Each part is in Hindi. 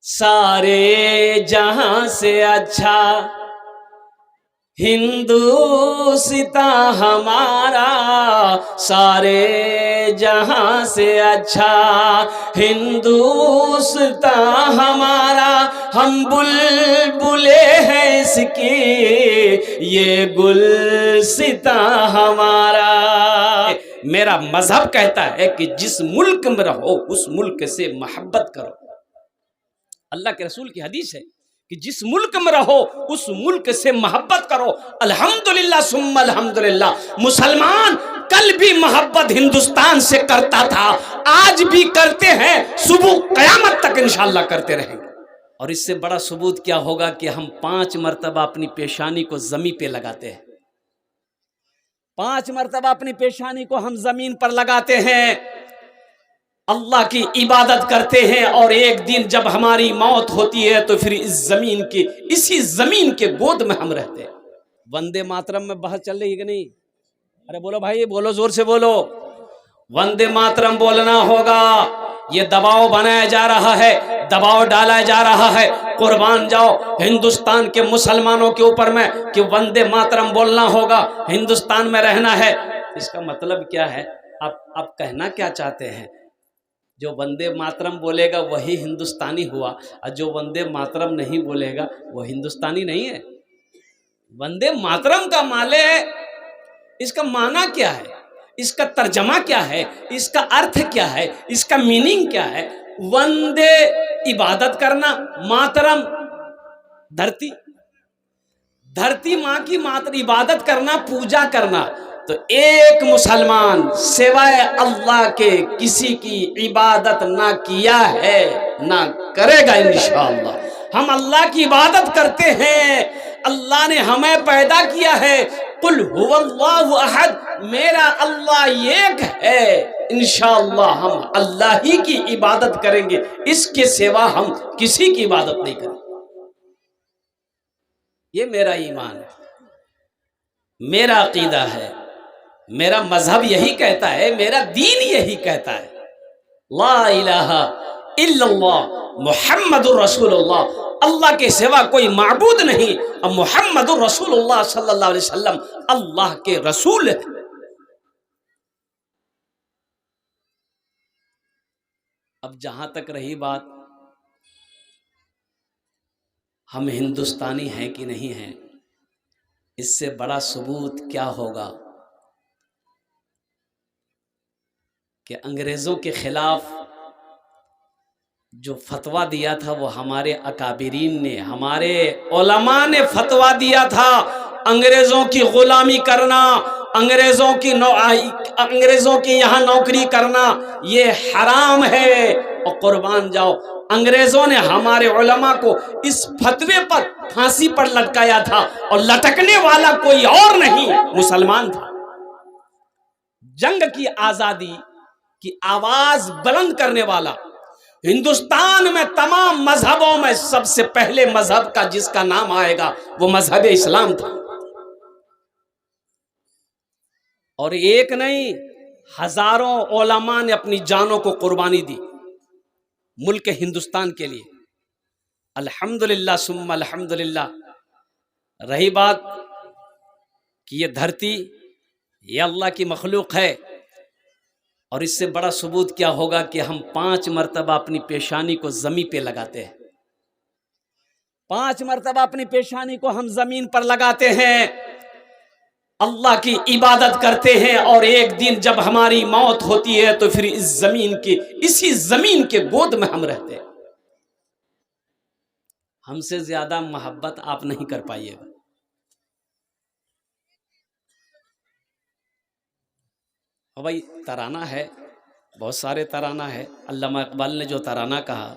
सारे जहां से अच्छा हिंदुस्तान हमारा, सारे जहां से अच्छा हिंदुस्तान हमारा। हम बुलबुले हैं इसकी, ये गुलसिता हमारा। मेरा मजहब कहता है कि जिस मुल्क में रहो उस मुल्क से मोहब्बत करो। अल्लाह के रसूल की हदीस है कि जिस मुल्क में रहो उस मुल्क से मोहब्बत करो। अल्हम्दुलिल्लाह सुम्मा अल्हम्दुलिल्लाह। मुसलमान कल भी मोहब्बत हिंदुस्तान से करता था, आज भी करते हैं, सुबह कयामत तक इंशाअल्लाह करते रहेंगे। और इससे बड़ा सबूत क्या होगा कि हम 5 मरतबा अपनी पेशानी को जमीन पे लगाते हैं। 5 मरतबा अपनी पेशानी को हम जमीन पर लगाते हैं, अल्लाह की इबादत करते हैं। और एक दिन जब हमारी मौत होती है तो फिर इसी जमीन के गोद में हम रहते हैं। वंदे मातरम में बहस चल रही है कि नहीं? अरे बोलो भाई, बोलो, जोर से बोलो। वंदे मातरम बोलना होगा। ये दबाव बनाया जा रहा है, दबाव डाला जा रहा है, कुर्बान जाओ हिंदुस्तान के मुसलमानों के ऊपर में कि वंदे मातरम बोलना होगा, हिंदुस्तान में रहना है। इसका मतलब क्या है? आप कहना क्या चाहते हैं? जो वंदे मातरम बोलेगा वही हिंदुस्तानी हुआ, और जो वंदे मातरम नहीं बोलेगा वो हिंदुस्तानी नहीं है। वंदे मातरम का माले, इसका माना क्या है, इसका तर्जमा क्या है, इसका अर्थ क्या है, इसका मीनिंग क्या है? वंदे इबादत करना, मातरम धरती, धरती माँ की मात्र इबादत करना, पूजा करना। तो एक मुसलमान सिवाय अल्लाह के किसी की इबादत ना किया है ना करेगा इंशाअल्लाह। हम अल्लाह की इबादत करते हैं, अल्लाह ने हमें पैदा किया है। कुल हुवल्लाहु अहद, मेरा अल्लाह एक है। इंशाअल्लाह हम अल्लाह ही की इबादत करेंगे, इसके सिवा हम किसी की इबादत नहीं करेंगे। ये मेरा ईमान है, मेरा अकीदा है, मेरा मजहब यही कहता है, मेरा दीन यही कहता है। ला इलाहा इल्लल्लाह मुहम्मदुर रसूलुल्लाह, अल्लाह के सिवा कोई माबूद नहीं, और मुहम्मदुर रसूलुल्लाह सल्लल्लाहु अलैहि वसल्लम अल्लाह के रसूल है। अब जहां तक रही बात हम हिंदुस्तानी हैं कि नहीं हैं, इससे बड़ा सबूत क्या होगा कि अंग्रेज़ों के ख़िलाफ़ जो फतवा दिया था वो हमारे अकाबिरीन ने, हमारे उलमा ने फतवा दिया था। अंग्रेज़ों की ग़ुलामी करना, अंग्रेज़ों की यहाँ नौकरी करना ये हराम है। और कुर्बान जाओ, अंग्रेज़ों ने हमारे उलमा को इस फतवे पर फांसी पर लटकाया था, और लटकने वाला कोई और नहीं, मुसलमान था। जंग की आज़ादी की आवाज बुलंद करने वाला हिंदुस्तान में तमाम मजहबों में सबसे पहले मजहब का जिसका नाम आएगा वो मजहब इस्लाम था। और एक नहीं, हजारों उलमा ने अपनी जानों को कुर्बानी दी मुल्क हिंदुस्तान के लिए। अल्हम्दुलिल्लाह सुम्मा अल्हम्दुलिल्लाह। रही बात कि ये धरती ये अल्लाह की मखलूक है, और इससे बड़ा सबूत क्या होगा कि हम 5 मरतबा अपनी पेशानी को जमीन पे लगाते हैं। 5 मरतबा अपनी पेशानी को हम जमीन पर लगाते हैं, अल्लाह की इबादत करते हैं। और एक दिन जब हमारी मौत होती है तो फिर इसी जमीन के गोद में हम रहते हैं। हमसे ज्यादा मोहब्बत आप नहीं कर पाइएगा। और भाई तराना है, बहुत सारे तराना है। अल्लामा इकबाल ने जो तराना कहा,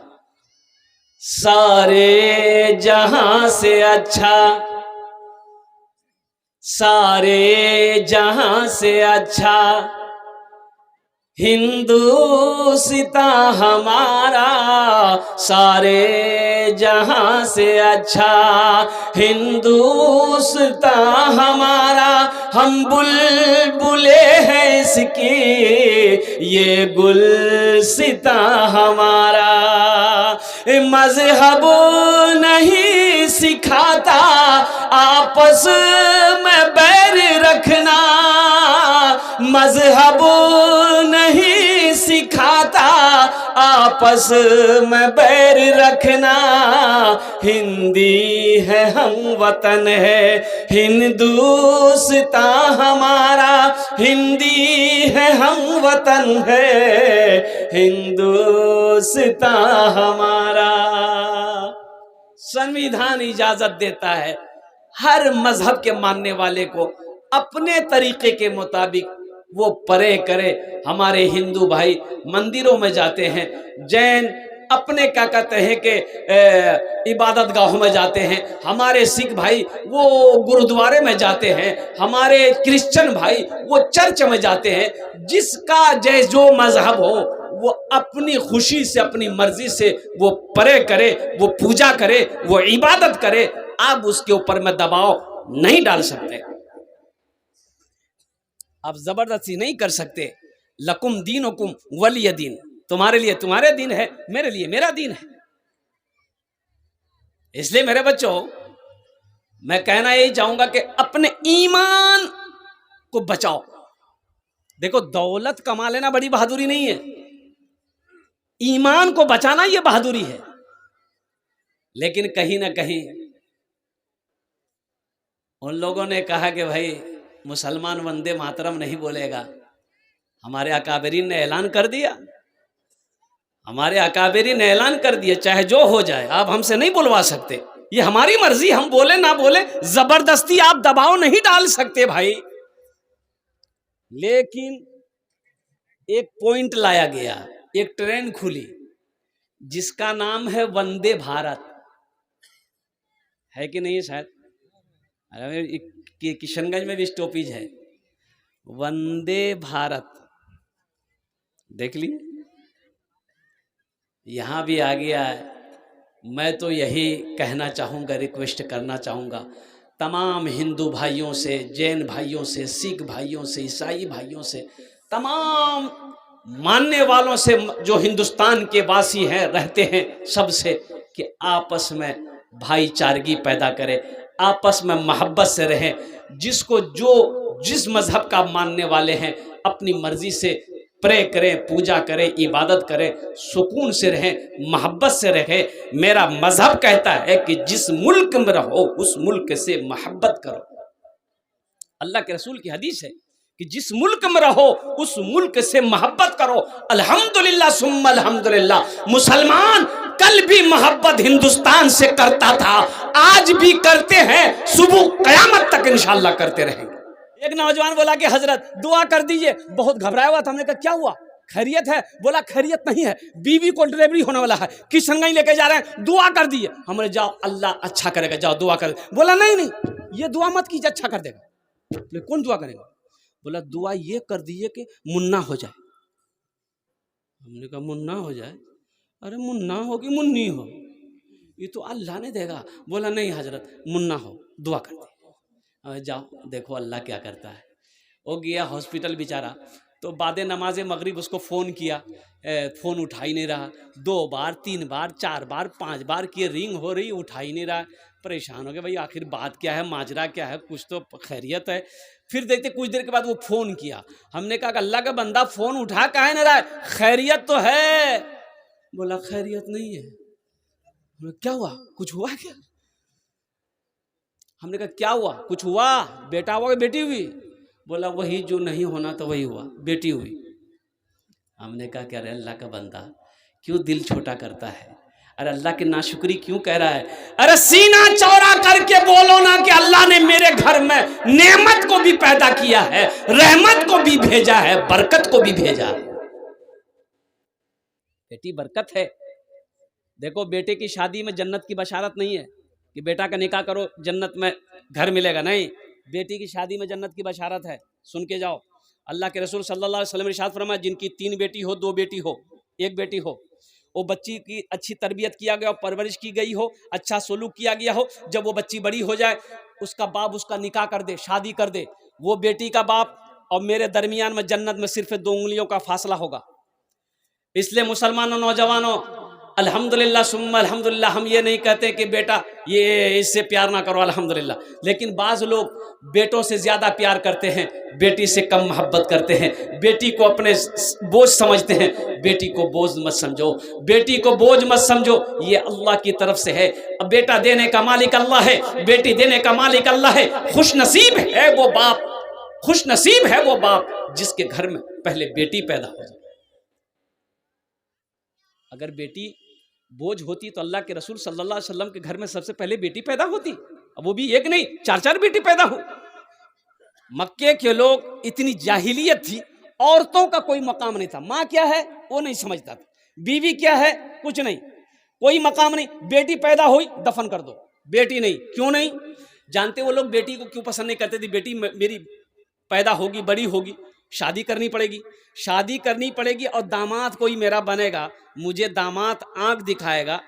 सारे जहां से अच्छा, सारे जहां से अच्छा हिंदुस्तां हमारा सारे जहां से अच्छा, हिंदुस्तां हमारा हम बुलबुले हैं इसकी, ये गुलसितां हमारा। मजहब नहीं सिखाता आपस में बैर रखना, मजहब नहीं सिखाता आपस में बैर रखना। हिंदी है हम वतन है हिंदुस्तां हमारा, हिंदी है हम वतन है हिंदुस्तां हमारा। संविधान इजाजत देता है हर मजहब के मानने वाले को अपने तरीके के मुताबिक वो परे करे। हमारे हिंदू भाई मंदिरों में जाते हैं, जैन अपने क्या कहते हैं कि इबादत गाहों में जाते हैं, हमारे सिख भाई वो गुरुद्वारे में जाते हैं, हमारे क्रिश्चियन भाई वो चर्च में जाते हैं। जिसका जो मजहब हो वो अपनी खुशी से अपनी मर्जी से वो परे करे, वो पूजा करे, वो इबादत करे। आप उसके ऊपर में दबाव नहीं डाल सकते, आप जबरदस्ती नहीं कर सकते। लकुम दीनुकुम वलिय दीन, तुम्हारे लिए तुम्हारे दिन है, मेरे लिए मेरा दिन है। इसलिए मेरे बच्चों मैं कहना यही चाहूंगा कि अपने ईमान को बचाओ। देखो दौलत कमा लेना बड़ी बहादुरी नहीं है, ईमान को बचाना ये बहादुरी है। लेकिन कहीं ना कहीं उन लोगों ने कहा कि भाई मुसलमान वंदे मातरम नहीं बोलेगा। हमारे अकाबरीन ने ऐलान कर दिया, हमारे अकाबरीन ने ऐलान कर दिया चाहे जो हो जाए आप हमसे नहीं बुलवा सकते, ये हमारी मर्जी, हम बोले ना बोले, जबरदस्ती आप दबाव नहीं डाल सकते भाई। लेकिन एक पॉइंट लाया गया, एक ट्रेन खुली जिसका नाम है वंदे भारत, है कि नहीं है शायद? अरे किशनगंज में भी स्टॉपेज है वंदे भारत, देख ली यहां भी आ गया है। मैं तो यही कहना चाहूँगा, रिक्वेस्ट करना चाहूँगा तमाम हिंदू भाइयों से, जैन भाइयों से, सिख भाइयों से, ईसाई भाइयों से, तमाम मानने वालों से जो हिंदुस्तान के वासी हैं, रहते हैं, सबसे कि आपस में भाईचारगी पैदा करें, आपस में मोहब्बत से रहें। जिसको जो जिस मजहब का मानने वाले हैं अपनी मर्जी से प्रे करें, पूजा करें, इबादत करें, सुकून से रहें, मोहब्बत से रहें। मेरा मजहब कहता है कि जिस मुल्क में रहो उस मुल्क से मोहब्बत करो। अल्लाह के रसूल की हदीस है कि जिस मुल्क में रहो उस मुल्क से मोहब्बत करो। अल्हम्दुलिल्लाह सुम्मा अल्हम्दुलिल्लाह, मुसलमान कल भी मोहब्बत हिंदुस्तान से करता था, आज भी करते हैं, सुबह कयामत तक इंशाअल्लाह करते रहेंगे। एक नौजवान बोला कि हजरत दुआ कर दीजिए, बहुत घबराया हुआ था। हमने कहा क्या हुआ, खैरियत है? बोला खैरियत नहीं है, बीवी को डिलीवरी होने वाला है, किशनगंज लेके जा रहे हैं, दुआ कर दिए। हमने जाओ अल्लाह अच्छा करेगा, जाओ दुआ कर। बोला नहीं नहीं ये दुआ मत कीजिए, अच्छा कर देगा। कौन दुआ करेगा? बोला दुआ ये कर दीजिए कि मुन्ना हो जाए। हमने कहा मुन्ना हो जाए? अरे मुन्ना हो कि मुन्नी हो, ये तो अल्लाह ने देगा। बोला नहीं हजरत मुन्ना हो, दुआ कर दे। जाओ देखो अल्लाह क्या करता है। वो गया हॉस्पिटल बेचारा, तो बाद नमाज मगरिब उसको फ़ोन किया, फ़ोन उठा ही नहीं रहा। 2 बार 3 बार 4 बार 5 बार की रिंग हो रही, उठा ही नहीं रहा। परेशान हो गए भाई आखिर बात क्या है, माजरा क्या है, कुछ तो खैरियत है। फिर देखते कुछ देर के बाद वो फ़ोन किया। हमने कहा अल्लाह का बंदा फ़ोन उठा काहे नहीं रहा है, खैरियत तो है? बोला खैरियत नहीं है। क्या हुआ, कुछ हुआ क्या? हमने कहा क्या हुआ, कुछ हुआ? बेटा हुआ कि बेटी हुई? बोला वही जो नहीं होना तो वही हुआ, बेटी हुई। हमने कहा क्या रे अल्लाह का बंदा क्यों दिल छोटा करता है, अरे अल्लाह की नाशुक्री क्यों कह रहा है? अरे सीना चौड़ा करके बोलो ना कि अल्लाह ने मेरे घर में नेमत को भी पैदा किया है, रहमत को भी भेजा है, बरकत को भी भेजा है। बेटी बरकत है। देखो बेटे की शादी में जन्नत की बशारत नहीं है कि बेटा का निकाह करो जन्नत में घर मिलेगा, नहीं। बेटी की शादी में जन्नत की बशारत है, सुन के जाओ। अल्लाह के रसूल सल्लल्लाहु अलैहि वसल्लम ने इरशाद फरमाया, जिनकी 3 बेटी हो, 2 बेटी हो, 1 बेटी हो, वो बच्ची की अच्छी तरबियत किया गया हो, परवरिश की गई हो, अच्छा सलूक किया गया हो, जब वो बच्ची बड़ी हो जाए उसका बाप उसका निकाह कर दे, शादी कर दे, वो बेटी का बाप और मेरे दरमियान में जन्नत में सिर्फ 2 उंगलियों का फासला होगा। इसलिए मुसलमानों, नौजवानों, अल्हम्दुलिल्लाह सुम्मा अल्हम्दुलिल्लाह, हम ये नहीं कहते कि बेटा ये इससे प्यार ना करो, अल्हम्दुलिल्लाह, लेकिन बाज़ लोग बेटों से ज़्यादा प्यार करते हैं, बेटी से कम मोहब्बत करते हैं, बेटी को अपने बोझ समझते हैं। बेटी को बोझ मत समझो, बेटी को बोझ मत समझो, ये अल्लाह की तरफ से है। अब बेटा देने का मालिक अल्लाह है, बेटी देने का मालिक अल्लाह है। खुश नसीब है वो बाप, खुश नसीब है वो बाप जिसके घर में पहले बेटी पैदा हो जाए। अगर बेटी बोझ होती तो अल्लाह के रसूल सल्लल्लाहु अलैहि वसल्लम के घर में सबसे पहले बेटी पैदा होती, अब वो भी एक नहीं 4-4 बेटी पैदा हो। मक्के के लोग इतनी जाहिलियत थी, औरतों का कोई मकाम नहीं था। माँ क्या है वो नहीं समझता था, बीवी क्या है कुछ नहीं, कोई मकाम नहीं। बेटी पैदा हुई दफन कर दो, बेटी नहीं। क्यों नहीं जानते वो लोग बेटी को क्यों पसंद नहीं करते थे? बेटी मेरी पैदा होगी, बड़ी होगी, शादी करनी पड़ेगी, शादी करनी पड़ेगी और दामाद कोई मेरा बनेगा, मुझे दामाद आंख दिखाएगा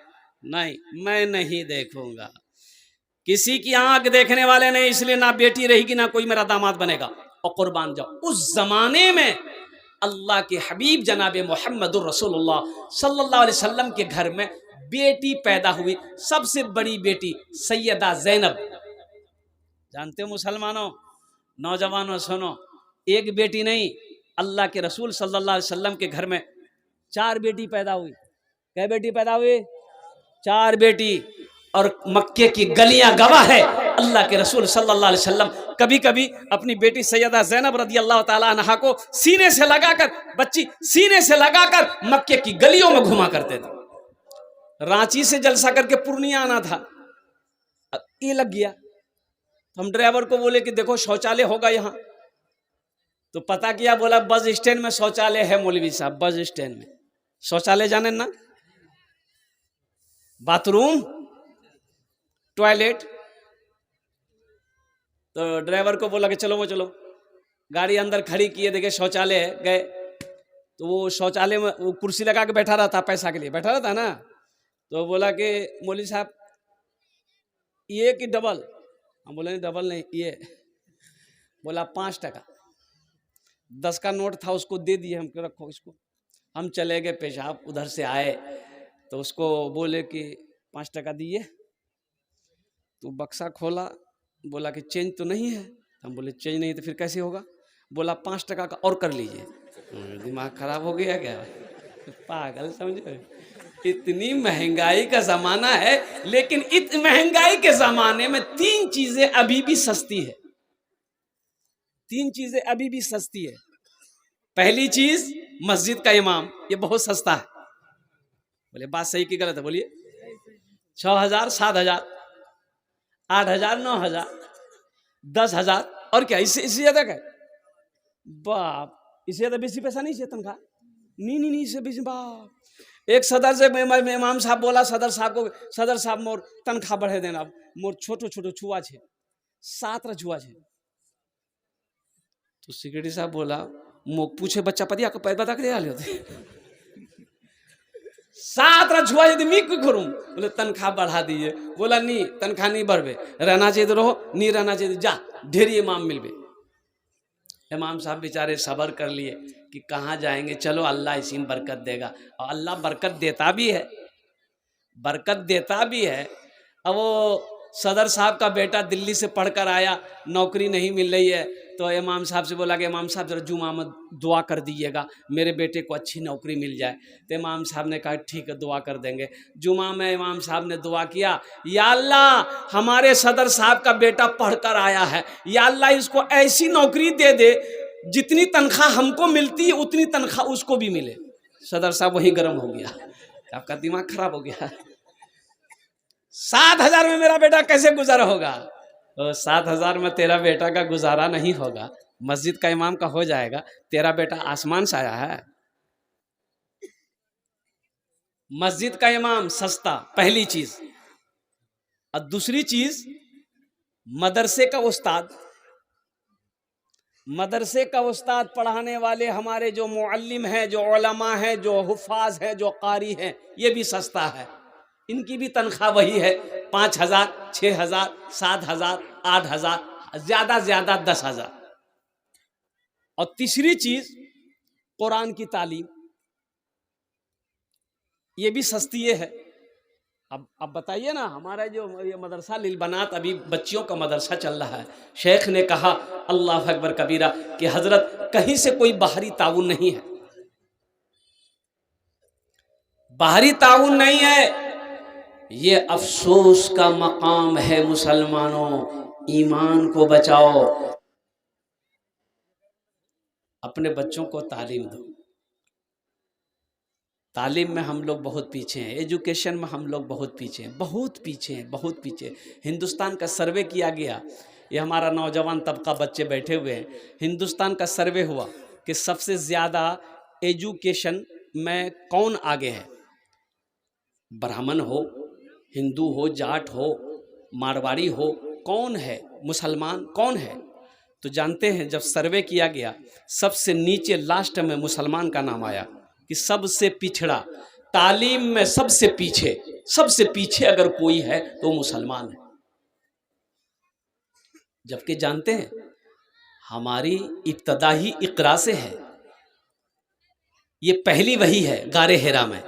नहीं, मैं नहीं देखूंगा, किसी की आंख देखने वाले नहीं, इसलिए ना बेटी रहेगी ना कोई मेरा दामाद बनेगा। और कुर्बान जाओ। उस जमाने में अल्लाह के हबीब जनाब मोहम्मदुर रसूलुल्लाह सल्लल्लाहु अलैहि वसल्लम के घर में बेटी पैदा हुई, सबसे बड़ी बेटी सैयदा ज़ैनब। जानते हो मुसलमानों, नौजवानों सुनो, एक बेटी नहीं, अल्लाह के रसूल सल्लल्लाहु अलैहि वसल्लम के घर में 4 बेटी पैदा हुई। कै बेटी पैदा हुई? 4 बेटी। और मक्के की गलियां गवाह है, अल्लाह के रसूल सल्लल्लाहु अलैहि वसल्लम कभी कभी अपनी बेटी सैयदा ज़ैनब रदी अल्लाह ताला अन्हा को सीने से लगाकर, बच्ची सीने से लगाकर मक्के की गलियों में घुमा करते थे। रांची से जलसा करके पूर्णिया आना था, ये लग गया, हम ड्राइवर को बोले कि देखो शौचालय होगा यहाँ, तो पता किया, बोला बस स्टैंड में शौचालय है मौलवी साहब, बस स्टैंड में शौचालय जाने ना, बाथरूम, टॉयलेट। तो ड्राइवर को बोला कि चलो वो चलो, गाड़ी अंदर खड़ी किए, देखे शौचालय है, गए तो वो शौचालय में वो कुर्सी लगा के बैठा रहता, पैसा के लिए बैठा रहता ना, तो बोला कि मौलवी साहब ये कि डबल? हम बोले नहीं डबल नहीं, ये। बोला 5 टका, 10 का नोट था, उसको दे दिए, हम रखो इसको। हम चले गए पेशाब, उधर से आए तो उसको बोले कि 5 टका दिए, तो बक्सा खोला, बोला कि चेंज तो नहीं है। हम बोले चेंज नहीं तो फिर कैसे होगा? बोला 5 टका का और कर लीजिए। दिमाग खराब हो गया क्या? पागल समझो, इतनी महंगाई का जमाना है, लेकिन इस महंगाई के जमाने में 3 चीजें अभी भी सस्ती है, 3 चीजें अभी भी सस्ती है। पहली चीज मस्जिद का इमाम, ये बहुत सस्ता है। बोले बात सही की गलत है? बोलिए। 6,000, 7,000, 8,000, 9,000, 10,000, और क्या इससे ज्यादा क्या? बाप, इससे ज्यादा बेसी पैसा नहीं चाहिए तनख्वाह, नहीं इससे बेसी। बाप, एक सदर से इमाम साहब बोला सदर साहब को, सदर साहब मोर तनख्वाह बढ़े देना, मोर छोटो छोटो छुआ छे, 7 छुआ छे। तो सिक्योरिटी साहब बोला, मोक पूछे बच्चा पदिया को पैदा कर आले होते 7 छुआ यदि मी क्यों करूं? बोले तनख्वाह बढ़ा दीजिए। बोला नहीं, तनख्वाह नहीं बढ़बे, रहना चाहिए तो रहो, नहीं रहना चाहिए तो जा, ढेरी इमाम मिलबे। इमाम साहब बेचारे सबर कर लिए कि कहाँ जाएंगे, चलो अल्लाह इसी में बरकत देगा। और अल्लाह बरकत देता भी है, बरकत देता भी है। अब वो सदर साहब का बेटा दिल्ली से पढ़कर आया, नौकरी नहीं मिल रही है, तो इमाम साहब से बोला कि इमाम साहब जरा जुमा में दुआ कर दीजिएगा, मेरे बेटे को अच्छी नौकरी मिल जाए। तो इमाम साहब ने कहा ठीक है दुआ कर देंगे। जुमा में इमाम साहब ने दुआ किया, या अल्लाह हमारे सदर साहब का बेटा पढ़कर आया है, या अल्लाह इसको ऐसी नौकरी दे दे जितनी तनख्वाह हमको मिलती है उतनी तनख्वाह उसको भी मिले। सदर साहब वहीं गर्म हो गया, आपका दिमाग खराब हो गया, 7,000 में मेरा बेटा कैसे गुजारा होगा? 7,000 में तेरा बेटा का गुजारा नहीं होगा, मस्जिद का इमाम का हो जाएगा, तेरा बेटा आसमान से आया है। मस्जिद का इमाम सस्ता, पहली चीज। और दूसरी चीज मदरसे का उस्ताद, मदरसे का उस्ताद पढ़ाने वाले हमारे जो मुअल्लिम हैं, जो उलमा हैं, जो हुफ़ाज़ हैं, जो कारी हैं, ये भी सस्ता है। इनकी भी तनख्वाह वही है, 5,000, 6,000, 7,000, 8,000, ज़्यादा ज़्यादा 10,000। और तीसरी चीज़ कुरान की तालीम, ये भी सस्ती है। अब बताइए ना, हमारा जो ये मदरसा लिल बनात, अभी बच्चियों का मदरसा चल रहा है, शेख ने कहा अल्लाह अकबर कबीरा कि हजरत कहीं से कोई बाहरी ताउन नहीं है, बाहरी ताउन नहीं है। ये अफसोस का मकाम है मुसलमानों, ईमान को बचाओ, अपने बच्चों को तालीम दो। तालीम में हम लोग बहुत पीछे हैं, एजुकेशन में हम लोग बहुत पीछे हैं, बहुत पीछे हैं, बहुत पीछे। हिंदुस्तान का सर्वे किया गया, ये हमारा नौजवान तबका बच्चे बैठे हुए हैं, हिंदुस्तान का सर्वे हुआ कि सबसे ज़्यादा एजुकेशन में कौन आगे है। ब्राह्मण हो, हिंदू हो, जाट हो, मारवाड़ी हो, कौन है, मुसलमान कौन है। तो जानते हैं जब सर्वे किया गया, सबसे नीचे लास्ट में मुसलमान का नाम आया कि सबसे पिछड़ा, तालीम में सबसे पीछे अगर कोई है तो मुसलमान है। जबकि जानते हैं हमारी इब्तदा ही इक़रा से है, ये पहली वही है गारे हिरा में,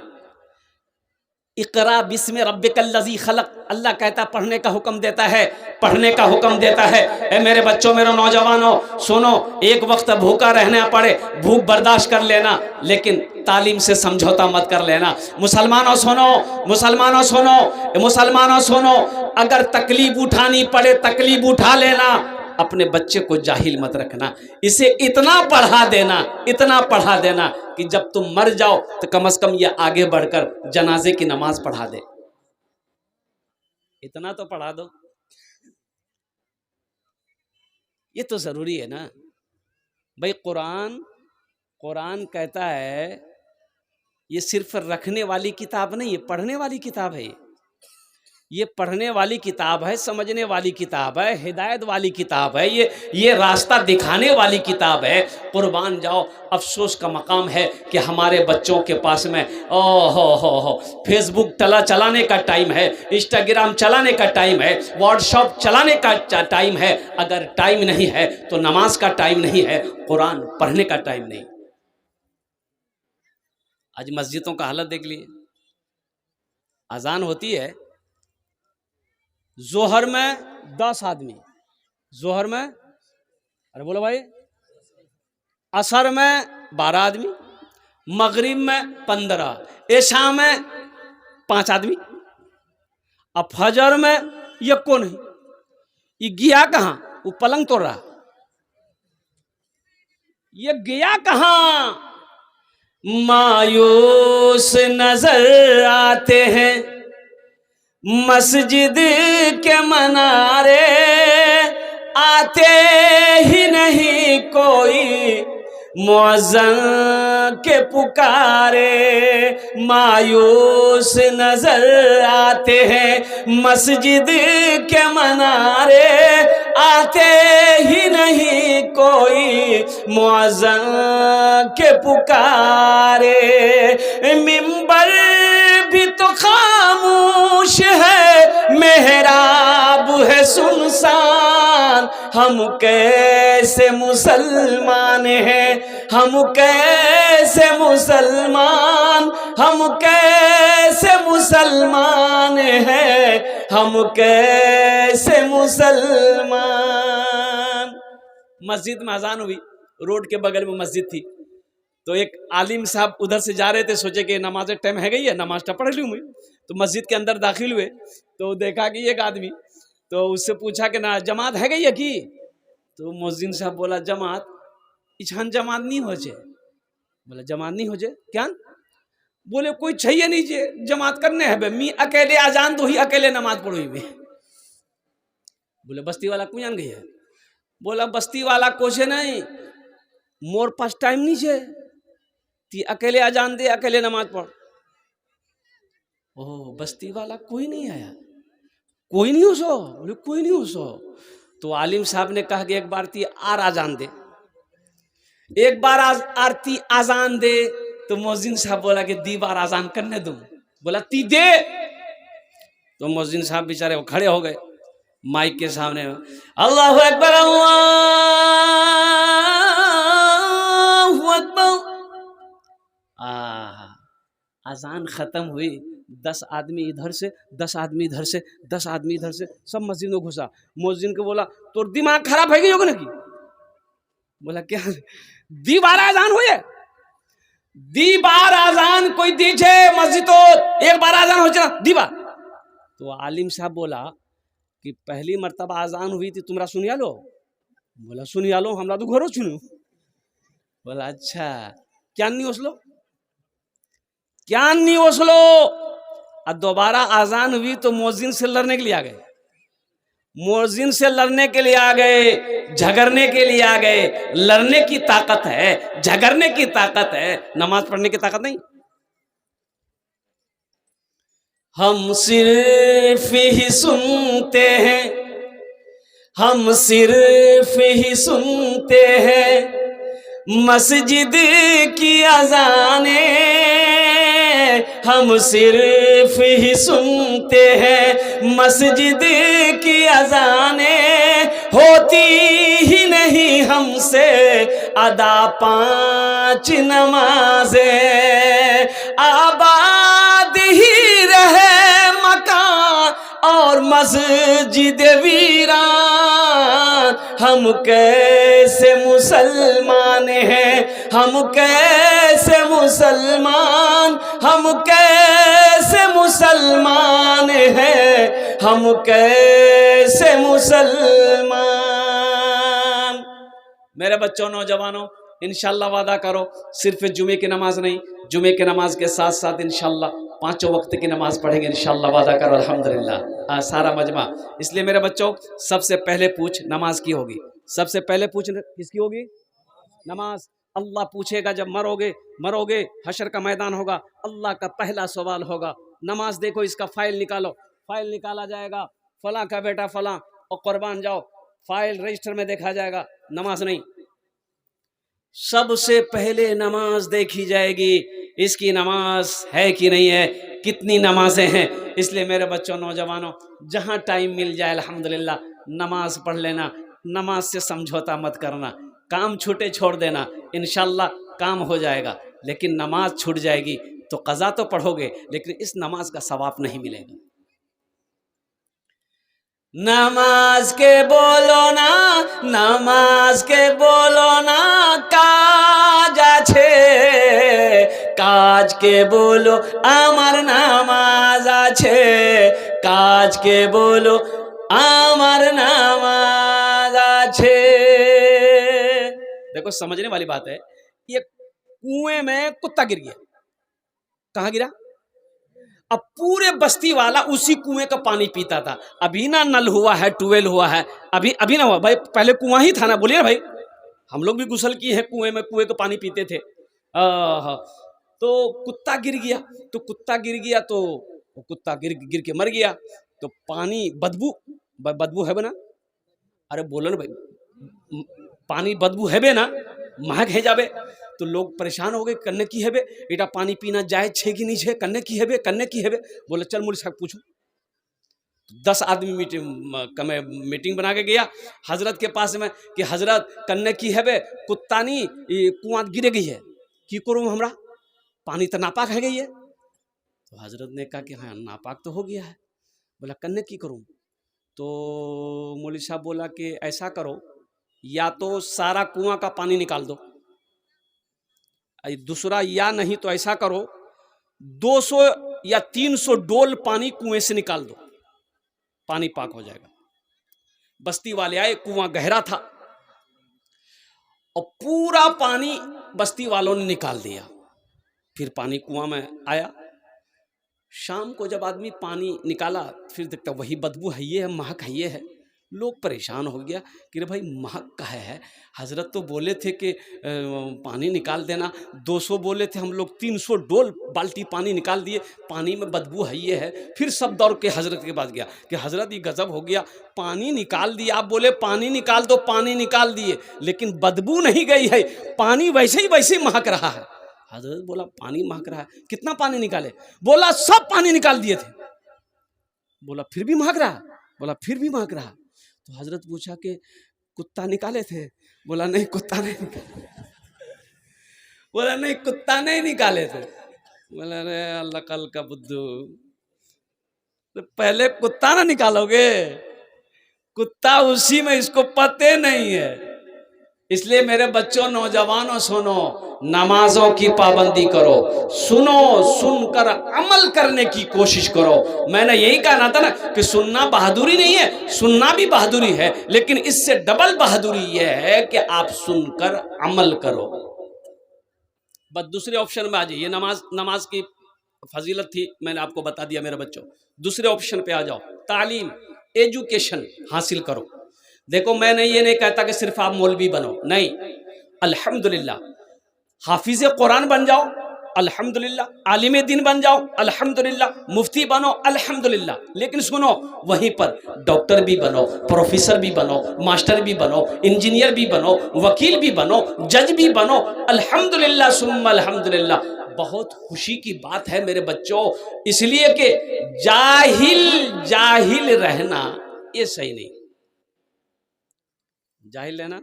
इक़रा बिस्मि रब्बिकल्लज़ी खलक़। अल्लाह कहता पढ़ने का हुक्म देता है, पढ़ने का हुक्म देता है। ए मेरे बच्चों, मेरे नौजवानों, सुनो, एक वक्त भूखा रहना पड़े, भूख बर्दाश्त कर लेना, लेकिन तालीम से समझौता मत कर लेना। मुसलमानों सुनो, मुसलमानों सुनो, मुसलमानों सुनो, अगर तकलीफ उठानी पड़े तकलीफ उठा लेना, अपने बच्चे को जाहिल मत रखना। इसे इतना पढ़ा देना, इतना पढ़ा देना कि जब तुम मर जाओ तो कम से कम ये आगे बढ़कर जनाजे की नमाज पढ़ा दे। इतना तो पढ़ा दो, ये तो जरूरी है ना भाई। कुरान कहता है ये सिर्फ रखने वाली किताब नहीं है, पढ़ने वाली किताब है। ये पढ़ने वाली किताब है, समझने वाली किताब है, हिदायत वाली किताब है, ये रास्ता दिखाने वाली किताब है। कुर्बान जाओ, अफसोस का मकाम है कि हमारे बच्चों के पास में हो फेसबुक चलाने का टाइम है, इंस्टाग्राम चलाने का टाइम है, व्हाट्सएप चलाने का टाइम है। अगर टाइम नहीं है तो नमाज का टाइम नहीं है, कुरान पढ़ने का टाइम नहीं। आज मस्जिदों का हालत देख लीजिए, अजान होती है, जोहर में 10 आदमी, जोहर में, अरे बोलो भाई, असर में 12 आदमी, मगरिब में 15, इशा में 5 आदमी, अब फजर में ये कौन है, ये गया कहाँ, वो पलंग तोड़ रहा, ये गया कहाँ। मायूस नजर आते हैं मस्जिद के मनारे, आते ही नहीं कोई मुअज्जिन के पुकारे। मायूस नजर आते हैं मस्जिद के मनारे, आते ही नहीं कोई मुअज्जिन के पुकारे। मिंबर भी तो खामोश है, मेहराब है सुनसान, हम कैसे मुसलमान हैं, हम कैसे मुसलमान, हम कैसे मुसलमान हैं, हम कैसे मुसलमान। मस्जिद में अजान हुई, रोड के बगल में मस्जिद थी, तो एक आलिम साहब उधर से जा रहे थे, सोचे कि नमाज टाइम है गई है, नमाज तो पढ़ लूँ मैं। तो मस्जिद के अंदर दाखिल हुए तो देखा कि एक आदमी, तो उससे पूछा कि ना जमात है गई है की। तो मुअज्जिन साहब बोला जमात इछान जमात नहीं हो जाए। बोला जमात नहीं हो जाए क्या? बोले कोई चाहिए नहीं जे जमात करने है, मी अकेले आजान दो ही, अकेले नमाज पढ़ो ही में। बोले बस्ती वाला क्यों जान गई है? बोला बस्ती वाला कोशे नहीं, मोर पास टाइम नहीं है, ती अकेले अजान दे, अकेले नमाज पढ़। ओह, बस्ती वाला कोई नहीं आया, कोई नहीं हो सो। बोले कोई नहीं हो सो। तो आलिम साहब ने कहा कि एक बार ती आर अजान दे, एक बार आरती आजान दे तो मौजिन साहब बोला कि दी बार आजान करने दूं, बोला ती दे। तो मौजिन साहब बेचारे वो खड़े हो गए माइक के सामने, अल्लाहु अकबर अल्लाहु अकबर। आजान खत्म हुई, 10 आदमी इधर से 10 आदमी इधर से 10 आदमी इधर से सब मस्जिद में घुसा। मौजिन को बोला तो दिमाग खराब है योग की? बोला क्या? दी बार आजान हुई है, दी बार आजान कोई दीछे मस्जिद तो एक बार आजान हो चला दी बार। तो आलिम साहब बोला कि पहली मर्तबा आजान हुई थी तुमरा सुनिया लो? बोला सुनिया लो, हमरा तो घरों सुनू। बोला अच्छा क्या नहीं उसलो, क्या नहीं उसलो। अब दोबारा आजान हुई तो मौजिन से लड़ने के लिए आ गए, मौजिन से लड़ने के लिए आ गए, झगड़ने के लिए आ गए। लड़ने की ताकत है, झगड़ने की ताकत है, नमाज पढ़ने की ताकत नहीं। हम सिर्फ ही सुनते हैं, हम सिर्फ ही सुनते हैं मस्जिद की अज़ाने, हम सिर्फ ही सुनते हैं मस्जिद की अज़ाने, होती ही नहीं हमसे अदा 5 नमाज़ें। आबाद ही रहे मकान और मस्जिद वीरान, हम कैसे मुसलमान हैं, हम कैसे मुसलमान, हम कैसे मुसलमान हैं, हम कैसे मुसलमान। मेरे बच्चों नौजवानों, इंशाल्लाह वादा करो सिर्फ जुमे की नमाज नहीं, जुमे की नमाज के साथ साथ इंशाल्लाह 5 वक्त की नमाज पढ़ेंगे इंशाल्लाह, वादा करो अल्हम्दुलिल्लाह सारा मजमा। इसलिए मेरे बच्चों सबसे पहले पूछ नमाज की होगी, सबसे पहले पूछ किसकी होगी? नमाज। अल्लाह पूछेगा जब मरोगे, मरोगे हशर का मैदान होगा, अल्लाह का पहला सवाल होगा नमाज देखो इसका फाइल निकालो। फाइल निकाला जाएगा, फलां का बेटा फलां और कुर्बान जाओ, फाइल रजिस्टर में देखा जाएगा, नमाज नहीं। सबसे पहले नमाज देखी जाएगी, इसकी नमाज है कि नहीं है, कितनी नमाजें हैं। इसलिए मेरे बच्चों नौजवानों, जहाँ टाइम मिल जाए अल्हम्दुलिल्लाह नमाज पढ़ लेना, नमाज से समझौता मत करना, काम छूटे छोड़ देना, इंशाल्लाह काम हो जाएगा। लेकिन नमाज छूट जाएगी तो क़ज़ा तो पढ़ोगे लेकिन इस नमाज का सवाब नहीं मिलेगा। नमाज के बोलो ना, नमाज के बोलो ना काज आछे, काज के बोलो आमार नमाज आछे, काज के बोलो आमार नमाज आछे। देखो समझने वाली बात है, ये कुएं में कुत्ता गिर गया, कहाँ गिरा? अब पूरे बस्ती वाला उसी कुएं का पानी पीता था। अभी ना नल हुआ है, ट्यूबवेल हुआ है, अभी ना हुआ भाई, पहले कुआं ही था ना। बोलिए भाई, हम लोग भी गुसल किए हैं कुएं में, कुएं का पानी पीते थे। तो कुत्ता गिर गया, तो कुत्ता गिर गया तो कुत्ता गिर के मर गया। तो पानी बदबू है ना? अरे बोलो ना भाई, पानी बदबू है बे ना, महक है जाबे। तो लोग परेशान हो गए, करने की है बे, बेटा पानी पीना जायज छे कि नहीं छे, करने की है बे, करने की है बे। बोले चल मुझे साहब पूछो। 10 आदमी मीटिंग बना के गया हजरत के पास में कि हजरत करने की है बे, कुत्ता नहीं कुआं गिरे गई है, की करूँ हमरा, पानी तो नापाक है गई है। तो हजरत ने कहा कि हाँ नापाक तो हो गया है। बोला करने की करूँ? तो मौलवी साहब बोला कि ऐसा करो, या तो सारा कुआं का पानी निकाल दो, दूसरा या नहीं तो ऐसा करो 200 या 300 डोल पानी कुएं से निकाल दो, पानी पाक हो जाएगा। बस्ती वाले आए, कुआं गहरा था और पूरा पानी बस्ती वालों ने निकाल दिया। फिर पानी कुआं में आया। शाम को जब आदमी पानी निकाला फिर देखता वही बदबू है, ये है, महक है, ये है। लोग परेशान हो गया कि रे भाई महक का है, हजरत तो बोले थे कि पानी निकाल देना, 200 बोले थे, हम लोग 300 डोल बाल्टी पानी निकाल दिए, पानी में बदबू है ये है। फिर सब दौड़ के हजरत के पास गया कि हजरत ये गजब हो गया, पानी निकाल दिया, आप बोले पानी निकाल दो, पानी निकाल दिए, लेकिन बदबू नहीं गई है, पानी वैसे ही वैसे महक रहा है। हजरत बोला पानी महक रहा है, कितना पानी निकाले? बोला सब पानी निकाल दिए थे। बोला फिर भी महक रहा? बोला फिर भी महक रहा। तो हजरत पूछा कि कुत्ता निकाले थे? बोला नहीं, कुत्ता नहीं निकाले। बोला नहीं, कुत्ता नहीं निकाले थे। बोला अरे अल्लाह कल का बुद्धू, तो पहले कुत्ता ना निकालोगे? कुत्ता उसी में, इसको पते नहीं है। इसलिए मेरे बच्चों, नौजवानों, सुनो, नमाजों की पाबंदी करो, सुनो, सुनकर अमल करने की कोशिश करो। मैंने यही कहना था ना कि सुनना बहादुरी नहीं है, सुनना भी बहादुरी है, लेकिन इससे डबल बहादुरी यह है कि आप सुनकर अमल करो। बस दूसरे ऑप्शन में आ जाइए। नमाज की फजीलत थी, मैंने आपको बता दिया मेरे बच्चों। दूसरे ऑप्शन पे आ जाओ, तालीम, एजुकेशन हासिल करो। देखो मैंने ये नहीं कहता कि सिर्फ आप मौलवी बनो, नहीं, अल्हम्दुलिल्लाह, हाफिज कुरान बन जाओ, अल्हम्दुलिल्लाह, आलिम दीन बन जाओ, अल्हम्दुलिल्लाह, मुफ्ती बनो, अल्हम्दुलिल्लाह, लेकिन सुनो, वहीं पर डॉक्टर भी बनो, प्रोफेसर भी बनो, मास्टर भी बनो, इंजीनियर भी बनो, वकील भी बनो, जज भी बनो, अल्हम्दुलिल्लाह सुम्मा अल्हम्दुलिल्लाह। बहुत खुशी की बात है मेरे बच्चों, इसलिए कि जाहिल रहना ये सही नहीं। जाहिल रहना,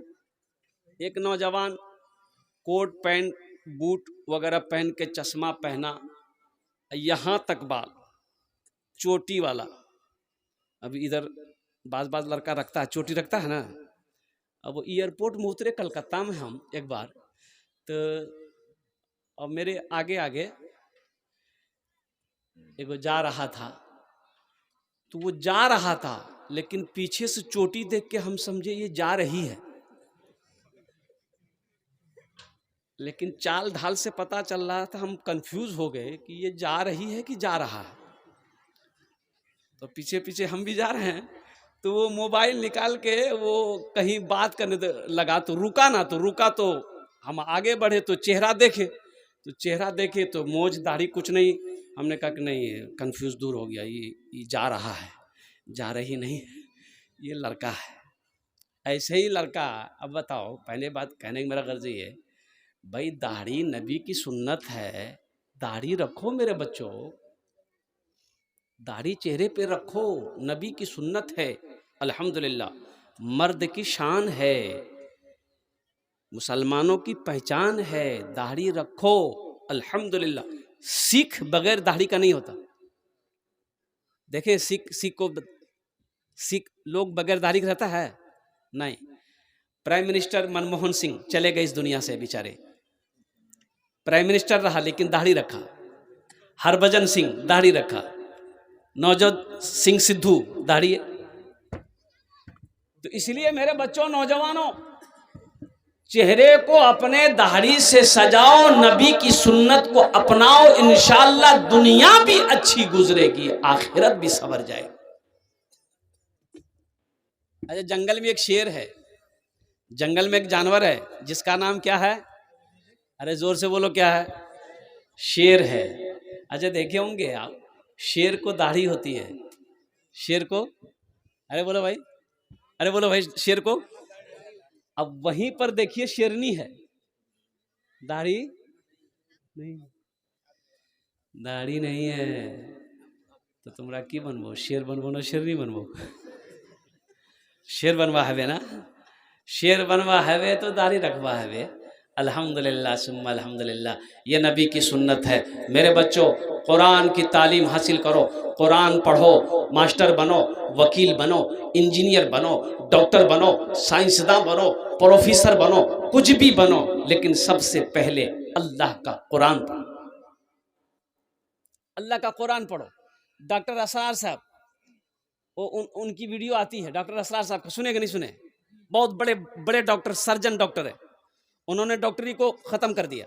एक नौजवान कोट पैंट बूट वगैरह पहन के, चश्मा पहना, यहाँ तक बाल, चोटी वाला। अभी इधर बाज लड़का रखता है, चोटी रखता है ना। अब वो एयरपोर्ट में उतरे कलकत्ता में हम एक बार, तो अब मेरे आगे आगे एगो जा रहा था, तो वो जा रहा था, लेकिन पीछे से चोटी देख के हम समझे ये जा रही है, लेकिन चाल ढाल से पता चल रहा था, हम कंफ्यूज हो गए कि ये जा रही है कि जा रहा है। तो पीछे पीछे हम भी जा रहे हैं, तो वो मोबाइल निकाल के वो कहीं बात करने लगा, तो रुका ना, तो रुका, तो हम आगे बढ़े, तो चेहरा देखे तो मोज दाढ़ी कुछ नहीं। हमने कहा कि नहीं, कंफ्यूज दूर हो गया, ये जा रहा है, जा रही नहीं, ये लड़का है, ऐसे ही लड़का। अब बताओ, पहले बात कहने की मेरा गर्ज ये है भाई, दाढ़ी नबी की सुन्नत है, दाढ़ी रखो मेरे बच्चों, दाढ़ी चेहरे पे रखो, नबी की सुन्नत है, अल्हम्दुलिल्लाह, मर्द की शान है, मुसलमानों की पहचान है, दाढ़ी रखो, अल्हम्दुलिल्लाह। सिख बगैर दाढ़ी का नहीं होता। देखें सिख लोग बगैर दाढ़ी का रहता है नहीं। प्राइम मिनिस्टर मनमोहन सिंह चले गए इस दुनिया से, बेचारे प्राइम मिनिस्टर रहा लेकिन दाढ़ी रखा। हरभजन सिंह दाढ़ी रखा, नवजोत सिंह सिद्धू दाढ़ी। तो इसलिए मेरे बच्चों, नौजवानों, चेहरे को अपने दाढ़ी से सजाओ, नबी की सुन्नत को अपनाओ, इंशाअल्लाह दुनिया भी अच्छी गुजरेगी, आखिरत भी संवर जाएगी। अच्छा, जंगल में एक शेर है, जंगल में एक जानवर है जिसका नाम क्या है? अरे जोर से बोलो, क्या है? शेर है। अच्छा, देखे होंगे आप, शेर को दाढ़ी होती है, शेर को, अरे बोलो भाई, अरे बोलो भाई, शेर को। अब वहीं पर देखिए शेरनी है, दाढ़ी नहीं, दाढ़ी नहीं है, तो तुमरा की बनबो? शेर बनबो ना शेरनी बनबो? शेर बनवा है ना, शेर बनवा है तो दाढ़ी रखवा है। अल्हम्दुलिल्लाह सुम्मा अल्हम्दुलिल्लाह, ये नबी की सुन्नत है। मेरे बच्चों, कुरान की तालीम हासिल करो, कुरान पढ़ो, मास्टर बनो, वकील बनो, इंजीनियर बनो, डॉक्टर बनो, साइंसदान बनो, प्रोफेसर बनो, कुछ भी बनो, लेकिन सबसे पहले अल्लाह का कुरान पढ़ो, अल्लाह का कुरान पढ़ो। डॉक्टर असरार साहब, उनकी वीडियो आती है, डॉक्टर असरार साहब को सुने कि नहीं सुने? बहुत बड़े बड़े डॉक्टर, सर्जन डॉक्टर है। उन्होंने डॉक्टरी को ख़त्म कर दिया,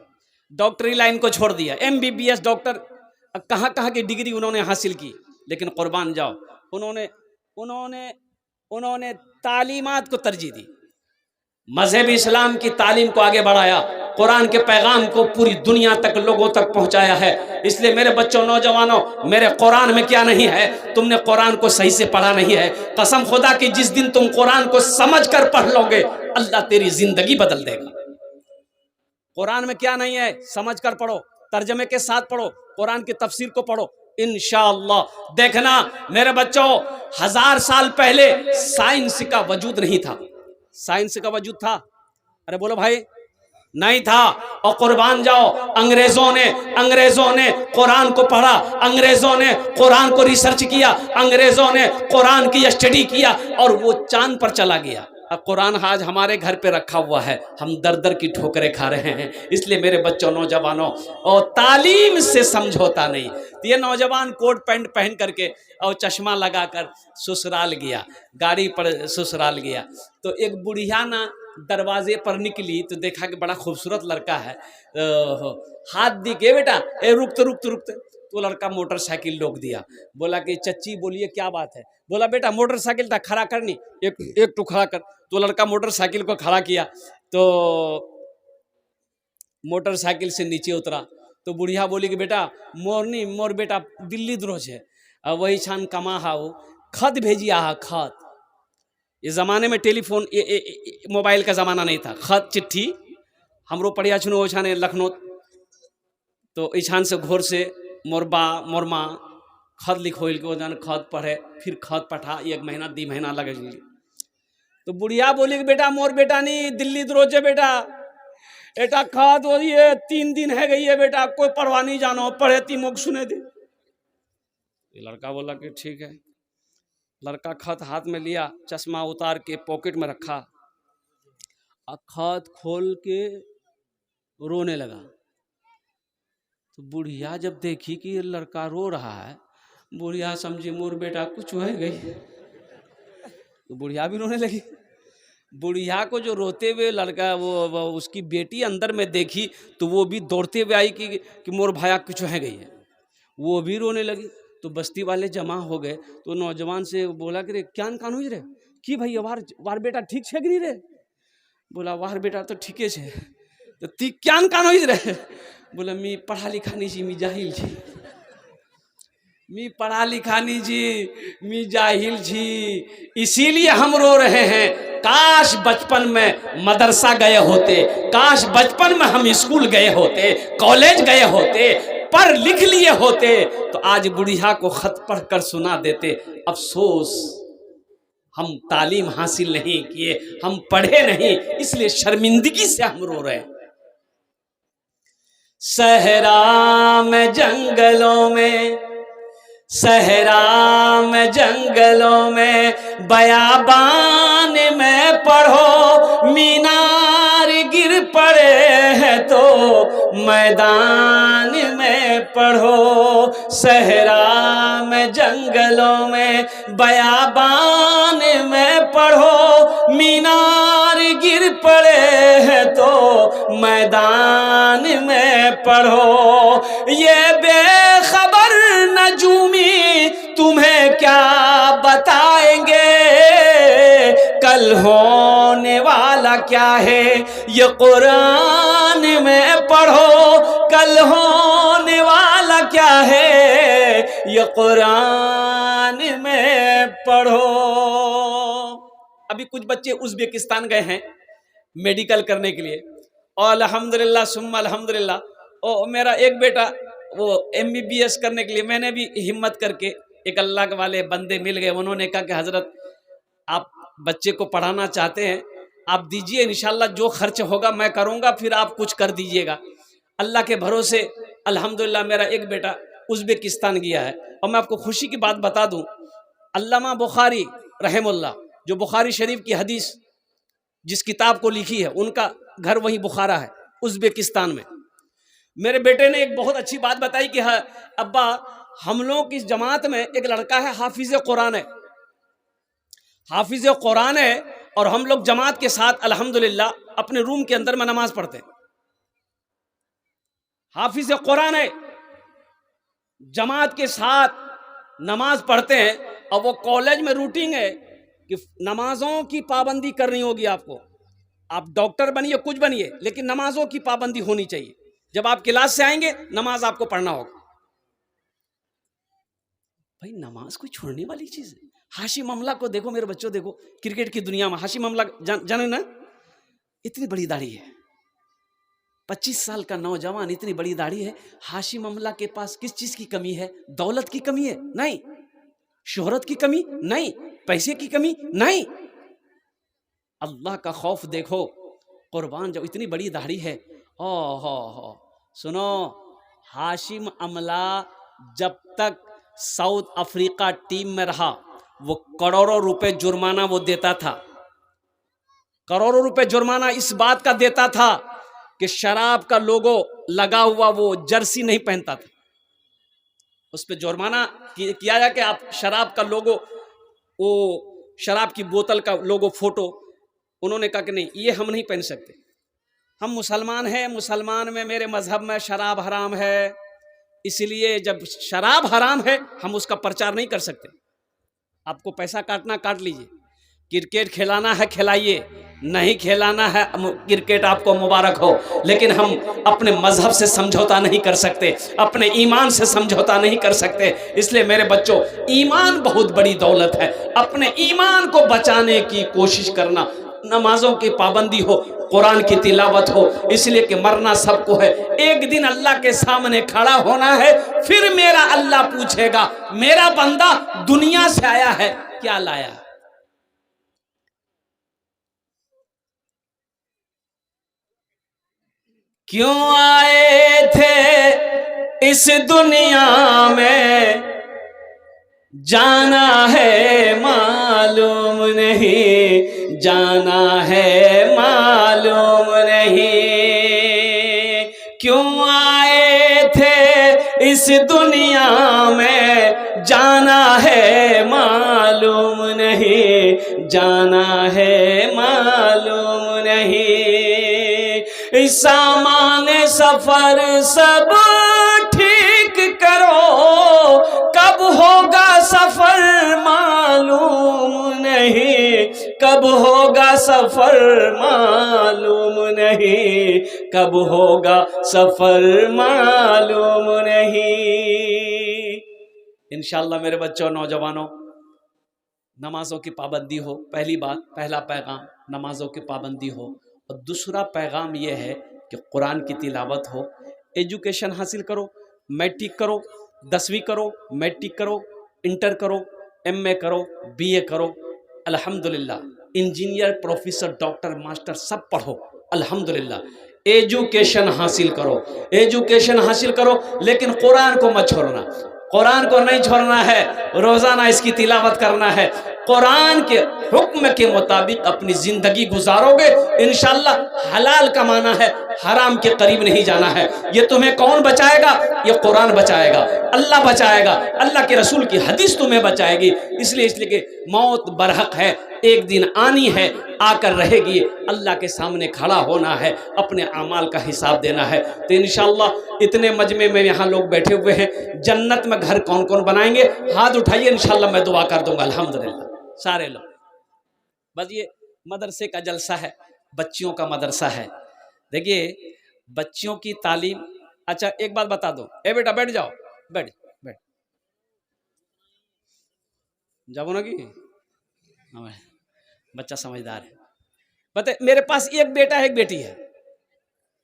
डॉक्टरी लाइन को छोड़ दिया, MBBS डॉक्टर, कहाँ कहाँ की डिग्री उन्होंने हासिल की, लेकिन कुर्बान जाओ, उन्होंने उन्होंने तालीमात को तरजीह दी, मजहब इस्लाम की तालीम को आगे बढ़ाया, कुरान के पैगाम को पूरी दुनिया तक लोगों तक पहुंचाया है। इसलिए मेरे बच्चों, नौजवानों, मेरे कुरान में क्या नहीं है? तुमने कुरान को सही से पढ़ा नहीं है। कसम खुदा की, जिस दिन तुम कुरान को समझ कर पढ़ लोगे, अल्लाह तेरी जिंदगी बदल देगा। कुरान में क्या नहीं है, समझ कर पढ़ो, तर्जमे के साथ पढ़ो, कुरान की तफसीर को पढ़ो, इंशाअल्लाह। देखना मेरे बच्चों, 1000 साल पहले साइंस का वजूद नहीं था। साइंस का वजूद था? अरे बोलो भाई, नहीं था। और कुर्बान जाओ, अंग्रेजों ने कुरान को पढ़ा, अंग्रेजों ने कुरान को रिसर्च किया, अंग्रेजों ने कुरान की स्टडी किया और वो चांद पर चला गया। कुरान आज हमारे घर पे रखा हुआ है, हम दर दर की ठोकरें खा रहे हैं। इसलिए मेरे बच्चों, नौजवानों, और तालीम से समझौता नहीं। तो ये नौजवान कोट पैंट पहन करके और चश्मा लगाकर ससुराल गया, गाड़ी पर ससुराल गया, तो एक बुढ़िया ना दरवाजे पर निकली तो देखा कि बड़ा खूबसूरत लड़का है। हाथ दी के बेटा, ए रुकते। तो लड़का मोटरसाइकिल रोक दिया, बोला कि चच्ची बोलिए क्या बात है? बोला बेटा मोटरसाइकिल था, खड़ा करनी, एक तो खड़ा कर। तो लड़का मोटरसाइकिल को खड़ा किया, तो मोटरसाइकिल से नीचे उतरा। तो बुढ़िया बोली कि बेटा मोर बेटा दिल्ली द्रोज है, वही छान कमा हाउ, खत भेजिया हा, खत। इस ज़माने में टेलीफोन मोबाइल का ज़माना नहीं था, खत चिट्ठी हमरो पढ़िया छुनो ओछाने लखनऊ। तो ईछान से घोर से मोरमा खत लिखोल के जान खत पढ़े, फिर खत पठा, 1 महीना 2 महीना लगे। तो बुढ़िया बोली कि बेटा मोर बेटा नहीं दिल्ली द्रोजे बेटा, एटा खत हो ये 3 दिन है गई है बेटा, कोई परवाह नहीं जानो, पढ़े ती मुख सुने दे। लड़का बोला कि ठीक है। लड़का खत हाथ में लिया, चश्मा उतार के पॉकेट में रखा, खत खोल के रोने लगा। तो बुढ़िया जब देखी कि ये लड़का रो रहा है, बुढ़िया समझी मोर बेटा कुछ है गई, तो बुढ़िया भी रोने लगी। बुढ़िया को जो रोते हुए लड़का वो उसकी बेटी अंदर में देखी, तो वो भी दौड़ते हुए आई कि मोर भाया कुछ है गई है, वो भी रोने लगी। तो बस्ती वाले जमा हो गए। तो नौजवान से बोला कि रे क्या कान हुई रे, कि भाई वार बेटा ठीक है कि नहीं रे? बोला वार बेटा तो ठीके छे। तो ती क्या कान हुई रे? बोला मी पढ़ा लिखा नहीं जी, मी जाहिल छी, मी पढ़ा लिखा नहीं जी, मी जाहिल छी, इसीलिए हम रो रहे हैं। काश बचपन में मदरसा गए होते, काश बचपन में हम स्कूल गए होते, कॉलेज गए होते, पढ़ लिख लिए होते, तो आज बुढ़िया को खत पढ़ कर सुना देते। अफसोस हम तालीम हासिल नहीं किए, हम पढ़े नहीं, इसलिए शर्मिंदगी से हम रो रहे हैं। सहरा में जंगलों में, सहरा में जंगलों में, बयाबान में पढ़ो, मीनार गिर पड़े हैं तो मैदान में पढ़ो। सहरा में जंगलों में, बयाबान में पढ़ो, मीनार गिर पड़े हैं तो मैदान में पढ़ो। ये बेखबर नजूमी तुम्हें क्या बताएंगे, कल होने वाला क्या है, ये कुरान में पढ़ो, कल होने वाला क्या है, ये कुरान में पढ़ो। अभी कुछ बच्चे उज़्बेकिस्तान गए हैं मेडिकल करने के लिए, और अल्हम्दुलिल्लाह सुम्मा अल्हम्दुलिल्लाह। और मेरा एक बेटा वो MBBS करने के लिए, मैंने भी हिम्मत करके, एक अल्लाह के वाले बंदे मिल गए, उन्होंने कहा कि हजरत आप बच्चे को पढ़ाना चाहते हैं, आप दीजिए, इंशाल्लाह जो खर्च होगा मैं करूँगा, फिर आप कुछ कर दीजिएगा। अल्लाह के भरोसे अल्हम्दुलिल्लाह मेरा एक बेटा उज़्बेकिस्तान गया है। और मैं आपको खुशी की बात बता दूं, अल्लामा बुखारी रहमुल्लाह, जो बुखारी शरीफ की हदीस जिस किताब को लिखी है, उनका घर वहीं बुखारा है, उज़्बेकिस्तान में। मेरे बेटे ने एक बहुत अच्छी बात बताई कि हाँ अब्बा, हम लोग की जमात में एक लड़का है, हाफिज कुरान है, हाफिज कुरान है, और हम लोग जमात के साथ अल्हम्दुलिल्लाह अपने रूम के अंदर में नमाज पढ़ते हैं। हाफिज कुरान है, जमात के साथ नमाज पढ़ते हैं, और वो कॉलेज में रूटीन है कि नमाजों की पाबंदी करनी होगी आपको। आप डॉक्टर बनिए, कुछ बनिए, लेकिन नमाजों की पाबंदी होनी चाहिए। जब आप क्लास से आएंगे नमाज आपको पढ़ना होगा। भाई नमाज कोई छोड़ने वाली चीज है? हाशिम अमला को देखो मेरे बच्चों, देखो क्रिकेट की दुनिया में हाशिम अमला जाने ना, इतनी बड़ी दाढ़ी है, 25 साल का नौजवान, इतनी बड़ी दाढ़ी है। हाशिम अमला के पास किस चीज की कमी है? दौलत की कमी है? नहीं। शोहरत की कमी? नहीं। पैसे की कमी? नहीं। अल्लाह का खौफ देखो, कुर्बान जब इतनी बड़ी दाढ़ी है। हो सुनो, हाशिम अमला जब तक साउथ अफ्रीका टीम में रहा, वो करोड़ों रुपए जुर्माना वो देता था। करोड़ों रुपए जुर्माना इस बात का देता था कि शराब का लोगो लगा हुआ वो जर्सी नहीं पहनता था। उस पर जुर्माना किया जाए कि आप शराब का लोगो, वो शराब की बोतल का लोगो फोटो, उन्होंने कहा कि नहीं, ये हम नहीं पहन सकते, हम मुसलमान हैं, मुसलमान में मेरे मजहब में शराब हराम है, इसलिए जब शराब हराम है हम उसका प्रचार नहीं कर सकते। आपको पैसा काटना काट लीजिए, क्रिकेट खिलाना है खिलाइए, नहीं खिलाना है क्रिकेट आपको मुबारक हो, लेकिन हम अपने मजहब से समझौता नहीं कर सकते, अपने ईमान से समझौता नहीं कर सकते। इसलिए मेरे बच्चों, ईमान बहुत बड़ी दौलत है, अपने ईमान को बचाने की कोशिश करना। नमाजों की पाबंदी हो, कुरान की तिलावत हो, इसलिए कि मरना सबको है, एक दिन अल्लाह के सामने खड़ा होना है, फिर मेरा अल्लाह पूछेगा, मेरा बंदा दुनिया से आया है क्या लाया? क्यों आए थे इस दुनिया में, जाना है मालूम नहीं, जाना है मालूम नहीं। क्यों आए थे इस दुनिया में, जाना है मालूम नहीं, जाना है मालूम नहीं। सामान सफर सब ठीक करो, कब होगा सफर मालूम नहीं, कब होगा सफर मालूम नहीं, कब होगा सफर मालूम नहीं। इंशाअल्लाह मेरे बच्चों, नौजवानों, नमाजों की पाबंदी हो। पहली बात, पहला पैगाम नमाजों की पाबंदी हो, और दूसरा पैगाम यह है कि कुरान की तिलावत हो। एजुकेशन हासिल करो, मैट्रिक करो, 10वीं करो, मैट्रिक करो, इंटर करो, MA करो, BA करो, अल्हम्दुलिल्लाह। इंजीनियर, प्रोफेसर, डॉक्टर, मास्टर सब पढ़ो, अल्हम्दुलिल्लाह। एजुकेशन हासिल करो, एजुकेशन हासिल करो, लेकिन कुरान को मत छोड़ना। कुरान को नहीं छोड़ना है, रोजाना इसकी तिलावत करना है। कुरान के हुक्म के मुताबिक अपनी जिंदगी गुजारोगे, इंशाअल्लाह हलाल कमाना है, हराम के करीब नहीं जाना है। ये तुम्हें कौन बचाएगा? ये कुरान बचाएगा, अल्लाह बचाएगा, अल्लाह के रसूल की हदीस तुम्हें बचाएगी। इसलिए कि मौत बरहक है, एक दिन आनी है, आकर रहेगी, अल्लाह के सामने खड़ा होना है, अपने अमाल का हिसाब देना है। तो इंशाअल्लाह इतने मजमे में यहाँ लोग बैठे हुए हैं, जन्नत में घर कौन कौन बनाएंगे? हाथ उठाइए, इंशाअल्लाह मैं दुआ कर दूंगा। अल्हम्दुलिल्लाह सारे लोग। बस ये मदरसे का जलसा है, बच्चियों का मदरसा है। देखिए बच्चियों की तालीम। अच्छा एक बात बता दो, ए बेटा बैठ जाओ, बैठ बैठ जाओ ना कि बच्चा समझदार है। बता, मेरे पास एक बेटा है एक बेटी है,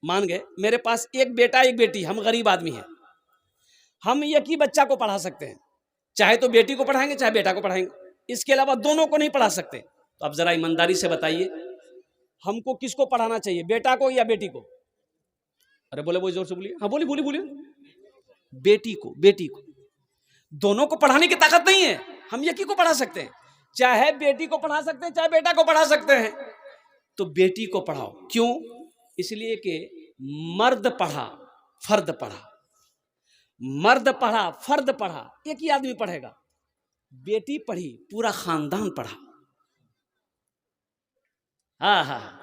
मान गए, मेरे पास एक बेटा एक बेटी, हम गरीब आदमी हैं, हम एक ही बच्चा को पढ़ा सकते हैं, चाहे तो बेटी को पढ़ाएंगे चाहे बेटा को पढ़ाएंगे, इसके अलावा दोनों को नहीं पढ़ा सकते। तो अब जरा ईमानदारी से बताइए, हमको किसको पढ़ाना चाहिए, बेटा को या बेटी को? अरे बोले, वो जोर से बोलिए। हाँ बोलिए बोलिए बोलिए। बेटी को, बेटी को। दोनों को पढ़ाने की ताकत नहीं है, हम एक ही को पढ़ा सकते हैं, चाहे बेटी को पढ़ा सकते हैं चाहे बेटा को पढ़ा सकते हैं। तो बेटी को पढ़ाओ। क्यों? इसलिए कि मर्द पढ़ा फर्द पढ़ा, मर्द पढ़ा फर्द पढ़ा, एक ही आदमी पढ़ेगा। बेटी पढ़ी पूरा खानदान पढ़ा। हाँ हाँ,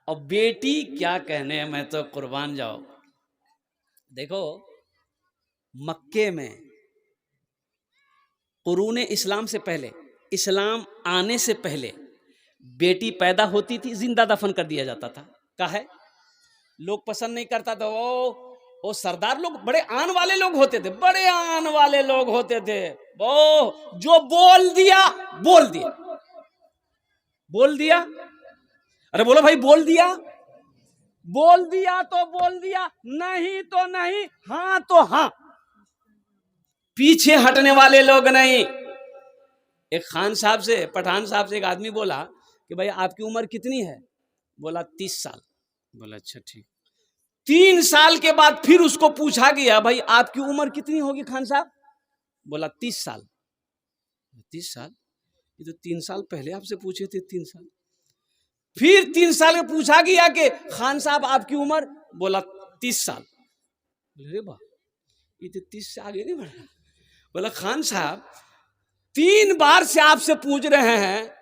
और बेटी क्या कहने, मैं तो कुर्बान जाओ। देखो मक्के में कुरूने इस्लाम से पहले इस्लाम आने से पहले बेटी पैदा होती थी जिंदा दफन कर दिया जाता था। काहे? लोग पसंद नहीं करता था। वो सरदार लोग बड़े आन वाले लोग होते थे, बड़े आन वाले लोग होते थे। वो जो बोल दिया बोल दिया, बोल दिया, अरे बोलो भाई, बोल दिया, बोल दिया तो बोल दिया, नहीं तो नहीं, हाँ तो हाँ, पीछे हटने वाले लोग नहीं। एक खान साहब से, पठान साहब से एक आदमी बोला कि भाई आपकी उम्र कितनी है? बोला 30 साल। बोला अच्छा ठीक। 3 साल के बाद फिर उसको पूछा गया, भाई आपकी उम्र कितनी होगी खान साहब? बोला 30 साल। 30 साल? ये तो 3 साल पहले आपसे पूछे थे। 3 साल। फिर 3 साल में पूछा गया कि खान साहब आपकी उम्र? बोला 30 साल। अरे वाह, ये तो 30 से आगे नहीं बढ़ रहा। बोला खान साहब 3 बार से आपसे पूछ रहे हैं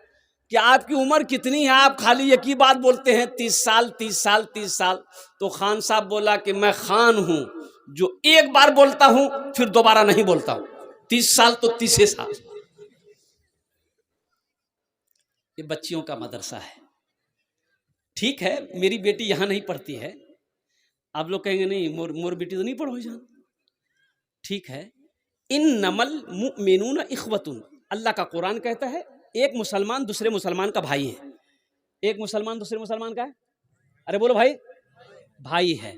कि आपकी उम्र कितनी है, आप खाली एक ही बात बोलते हैं 30 साल 30 साल 30 साल। तो खान साहब बोला कि मैं खान हूं जो एक बार बोलता हूं फिर दोबारा नहीं बोलता हूं। 30 साल तो 30 साल। ये बच्चियों का मदरसा है। ठीक है, मेरी बेटी यहां नहीं पढ़ती है। आप लोग कहेंगे नहीं मोर बेटी तो नहीं पढ़ो जान। ठीक है, इन नमल मुमिनून इख्वतुन, अल्लाह का कुरान कहता है एक मुसलमान दूसरे मुसलमान का भाई है। एक मुसलमान दूसरे मुसलमान का है, अरे बोलो भाई, भाई है।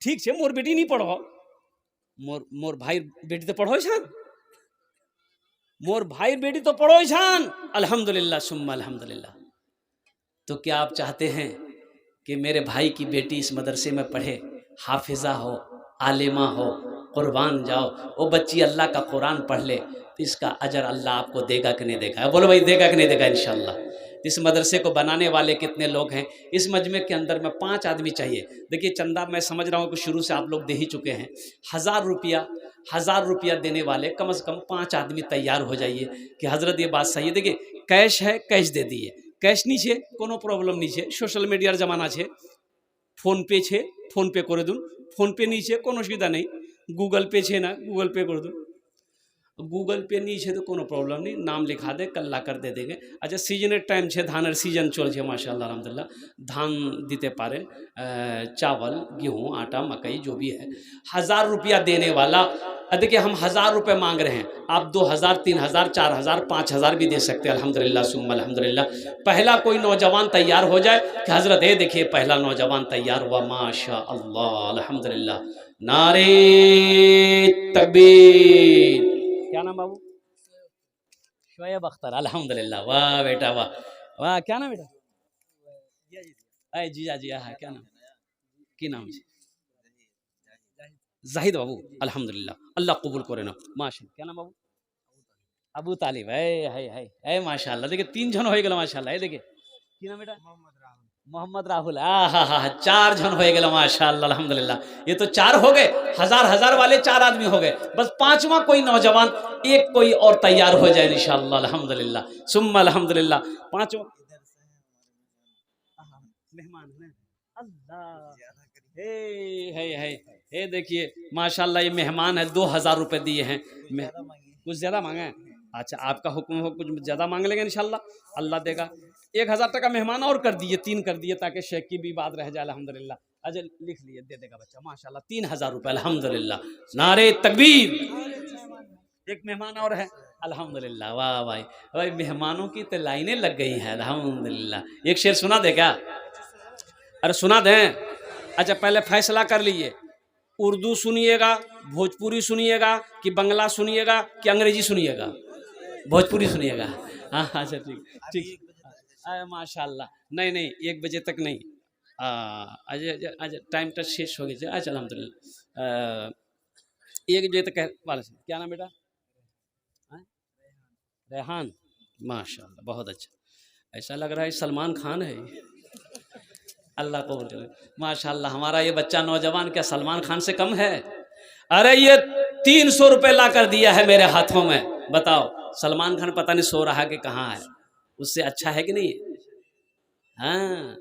ठीक है, मोर बेटी नहीं पढ़ो, मोर भाई बेटी तो पढ़ो छान, मोर भाई बेटी तो पढ़ो छान। अल्हम्दुलिल्लाह सुम्मा अल्हम्दुलिल्लाह। तो क्या आप चाहते हैं कि मेरे भाई की बेटी इस मदरसे में पढ़े, हाफिजा हो, आलिमा हो, कुर्बान जाओ, वो बच्ची अल्लाह का कुरान पढ़ ले, तो इसका अजर अल्लाह आपको देगा कि नहीं देगा? बोलो भाई, देगा कि नहीं देगा? इंशाअल्लाह। इस मदरसे को बनाने वाले कितने लोग हैं? इस मजमे के अंदर में 5 आदमी चाहिए। देखिए चंदा मैं समझ रहा हूँ कि शुरू से आप लोग दे ही चुके हैं। 1000 रुपया देने वाले कम से कम 5 आदमी तैयार हो जाइए कि हजरत ये बात सही है। देखिए कैश है, कैश दे दिए, कैश नहीं छे कोनो प्रॉब्लम नहीं छे, सोशल मीडियार जमाना छे, फोन पे छे फोन पे करे दून, फोन पे नहीं छे कोनो सुविधा नहीं, गूगल पे छे ना गूगल पे कर दून, गूगल पे नहीं छे तो कोनो प्रॉब्लम नहीं, नाम लिखा दे कल्ला कर दे देंगे। अच्छा सीजन टाइम छे, धानर सीजन चल छे माशाल्लाह अल्हम्दुलिल्लाह, धान दीते पारे, चावल गेहूँ आटा मकई जो भी है। 1000 रुपया देने वाला, देखिए हम 1000 रुपये मांग रहे हैं, आप 2000 3000 4000 5000 भी दे सकते हैं। अल्हम्दुलिल्लाह सुम्मा अल्हम्दुलिल्लाह। पहला कोई नौजवान तैयार हो जाए कि हजरत ये देखिए पहला नौजवान तैयार हुआ, माशा अल्लाह अल्हम्दुलिल्लाह। नारे तकबीर। क्या नाम बाबू? शोएब अख्तर। अल्हम्दुलिल्लाह, वाह बेटा वाह वाह। क्या नाम बेटा? अरे जीजा जी, हाँ क्या नाम? की नाम जी? जाहिद बाबू। अल्हम्दुलिल्लाह, अल्लाह कबूल करे ना माशाल्लाह। क्या नाम बाबू? अबू तालिब। है माशाल्लाह। देखिए 3 जन हो गए माशाल्लाह। है देखिए की नाम बेटा? मोहम्मद राहुल। हा 4 जन हो गए माशाल्लाह अल्हम्दुलिल्लाह। ये तो 4 हो गए, 1000 वाले 4 आदमी हो गए। बस 5वां कोई नौजवान एक कोई और तैयार हो जाए इंशाअल्लाह अल्हम्दुलिल्लाह सुम्मा अल्हम्दुलिल्लाह। 5वां मेहमान है अल्लाह। हे देखिए माशाल्लाह, ये मेहमान है, 2000 रुपये दिए हैं। कुछ ज़्यादा मांगे हैं? अच्छा आपका हुक्म हो, कुछ ज़्यादा मांग लेंगे इंशाल्लाह अल्लाह देगा। 1000 टका मेहमान और कर दिए, 3 कर दिए ताकि शेख की भी बात रह जाए अल्हम्दुलिल्लाह। अच्छा लिख लिए, दे देगा बच्चा माशाल्लाह। 3000 रुपये अल्हम्दुलिल्लाह। नारे तकबीर। एक मेहमान और है अल्हम्दुलिल्लाह। वाह भाई भाई, मेहमानों की तो लाइनें लग गई हैं अल्हम्दुलिल्लाह। एक शेर सुना दे क्या? अरे सुना दें। अच्छा पहले फैसला कर लीजिए, उर्दू सुनिएगा, भोजपुरी सुनिएगा कि बंगला सुनिएगा कि अंग्रेजी सुनिएगा? भोजपुरी सुनिएगा। हाँ अच्छा ठीक ठीक। माशाल्लाह। नहीं 1 बजे तक नहीं, अच्छा टाइम तो शेष हो गया। अच्छा अल्हम्दुलिल्लाह 1 बजे तक वाला। क्या नाम बेटा? रेहान। माशाल्लाह बहुत अच्छा, ऐसा लग रहा है सलमान खान है। अल्लाह को माशाल्लाह। हमारा ये बच्चा नौजवान क्या सलमान खान से कम है? अरे ये 300 रुपये ला कर दिया है मेरे हाथों में। बताओ सलमान खान पता नहीं सो रहा कि कहाँ है, उससे अच्छा है कि नहीं? हाँ